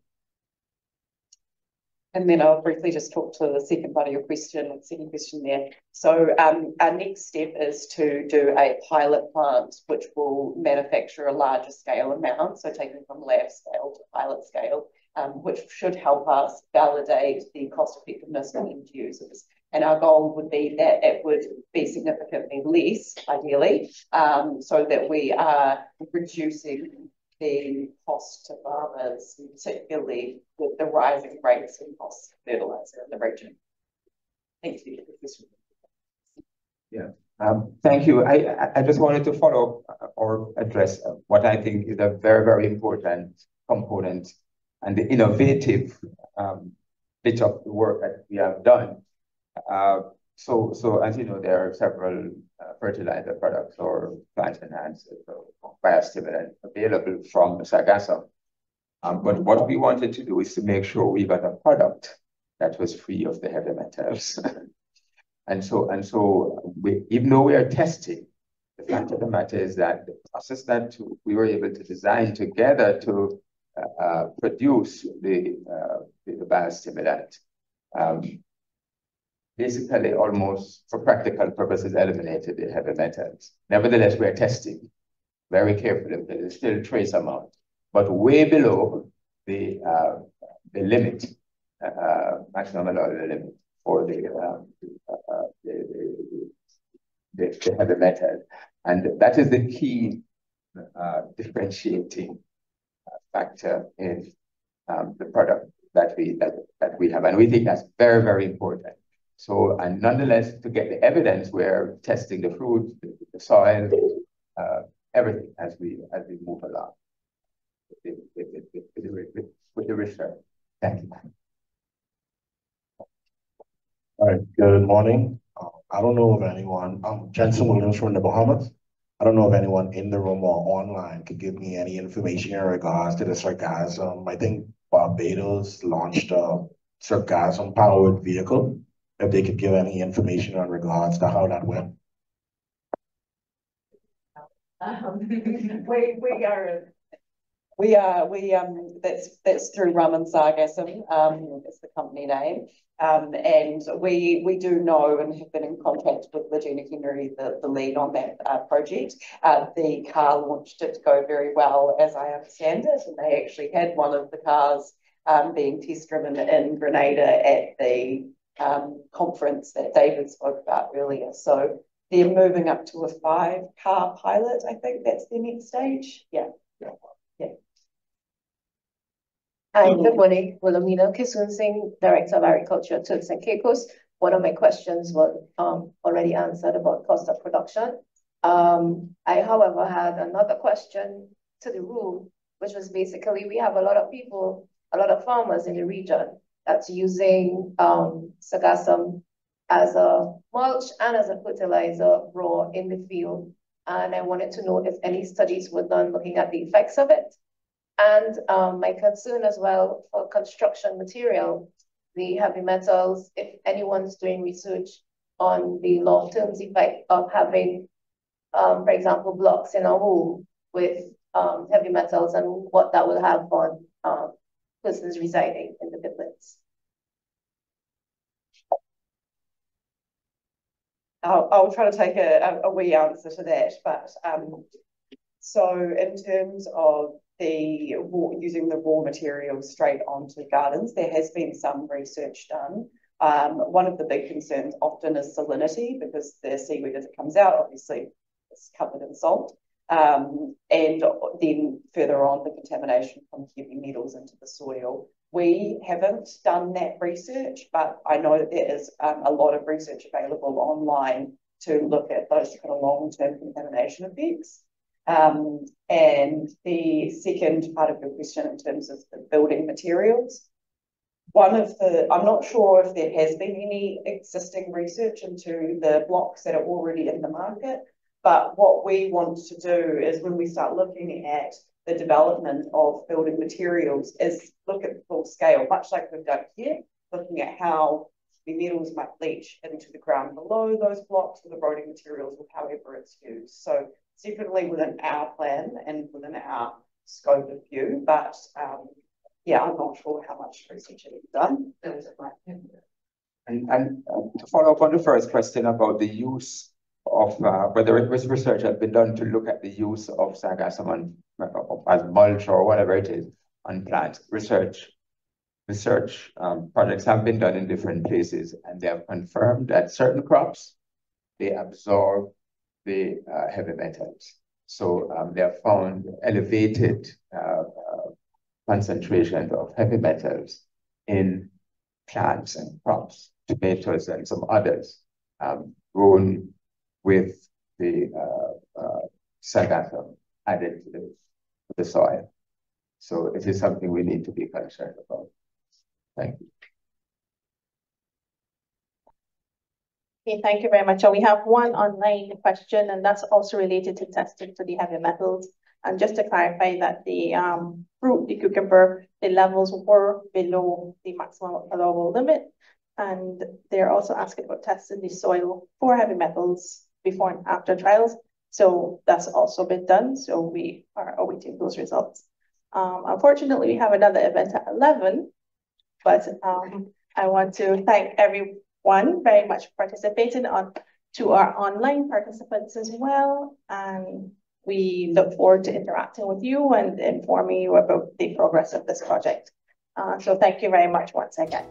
And then I'll briefly just talk to the second part of your question, second question there. So our next step is to do a pilot plant, which will manufacture a larger scale amount, so taken from lab scale to pilot scale, which should help us validate the cost effectiveness of end users. And our goal would be that it would be significantly less, ideally, so that we are reducing the cost to farmers, particularly with the rising rates and costs of fertilizer in the region. Thank you. Yeah, thank you. I just wanted to follow up or address what I think is a very, very important component and the innovative bit of the work that we have done. So as you know, there are several fertilizer products or plant enhancers or biostimulants available from Sargassum. But what we wanted to do is to make sure we got a product that was free of the heavy metals. and so even though we are testing, the fact of the matter is that the process that we were able to design together to produce the biostimulant basically almost for practical purposes eliminated the heavy metals. Nevertheless, we're testing very carefully because there's still trace amount, but way below the limit, maximum allowed limit for the heavy metal. And that is the key differentiating factor in the product that we have. And we think that's very, very important. So, and nonetheless, to get the evidence, we're testing the fruit, the soil, everything as we move along with the research. Thank you. All right, good morning. I don't know if anyone, Jensen Williams from the Bahamas. I don't know if anyone in the room or online could give me any information in regards to the sargassum. I think Barbados launched a sargassum-powered vehicle. If they could give any information in regards to how that went. We are That's through Rum and Sargassum, is the company name. And we do know and have been in contact with Regina Henry, the lead on that project. The car launch did go very well, as I understand it, and they actually had one of the cars being test driven in Grenada at the conference that David spoke about earlier. So they're moving up to a 5-car pilot. I think that's the next stage. Yeah. Hi, good morning. Wilhelmina Kisun Singh, Director of Agriculture, Turks and Caicos. One of my questions was already answered about cost of production. I, however, had another question to the room, which was basically we have a lot of people, a lot of farmers in the region that's using sargassum as a mulch and as a fertilizer raw in the field. And I wanted to know if any studies were done looking at the effects of it. And my concern as well for construction material, the heavy metals, if anyone's doing research on the long-term effect of having, for example, blocks in a home with heavy metals and what that will have on persons residing in the Midlands. I'll try to take a wee answer to that, but so in terms of using the raw materials straight onto gardens, there has been some research done. One of the big concerns often is salinity, because the seaweed as it comes out obviously is covered in salt, and then further on the contamination from heavy metals into the soil. We haven't done that research, but I know that there is a lot of research available online to look at those kind of long-term contamination effects. And the second part of your question in terms of the building materials, I'm not sure if there has been any existing research into the blocks that are already in the market, but what we want to do is when we start looking at the development of building materials is look at the full scale, much like we've done here, looking at how the metals might leach into the ground below those blocks or the building materials or however it's used. So it's definitely within our plan and within our scope of view, but yeah, I'm not sure how much research has been done. And to follow up on the first question about the use of whether it was research had been done to look at the use of sargassum as mulch or whatever it is on plants. Research projects have been done in different places, and they have confirmed that certain crops, they absorb the heavy metals. So they have found elevated concentration of heavy metals in plants and crops, tomatoes and some others, grown with the sargassum added to the soil. So it is something we need to be concerned about. Thank you. Okay, thank you very much. So we have one online question, and that's also related to testing for the heavy metals. And just to clarify that the fruit, the cucumber, the levels were below the maximum allowable limit. And they're also asking about testing the soil for heavy metals before and after trials. So that's also been done. So we are awaiting those results. Unfortunately, we have another event at 11, but I want to thank everyone very much for participating to our online participants as well. And we look forward to interacting with you and informing you about the progress of this project. So thank you very much once again.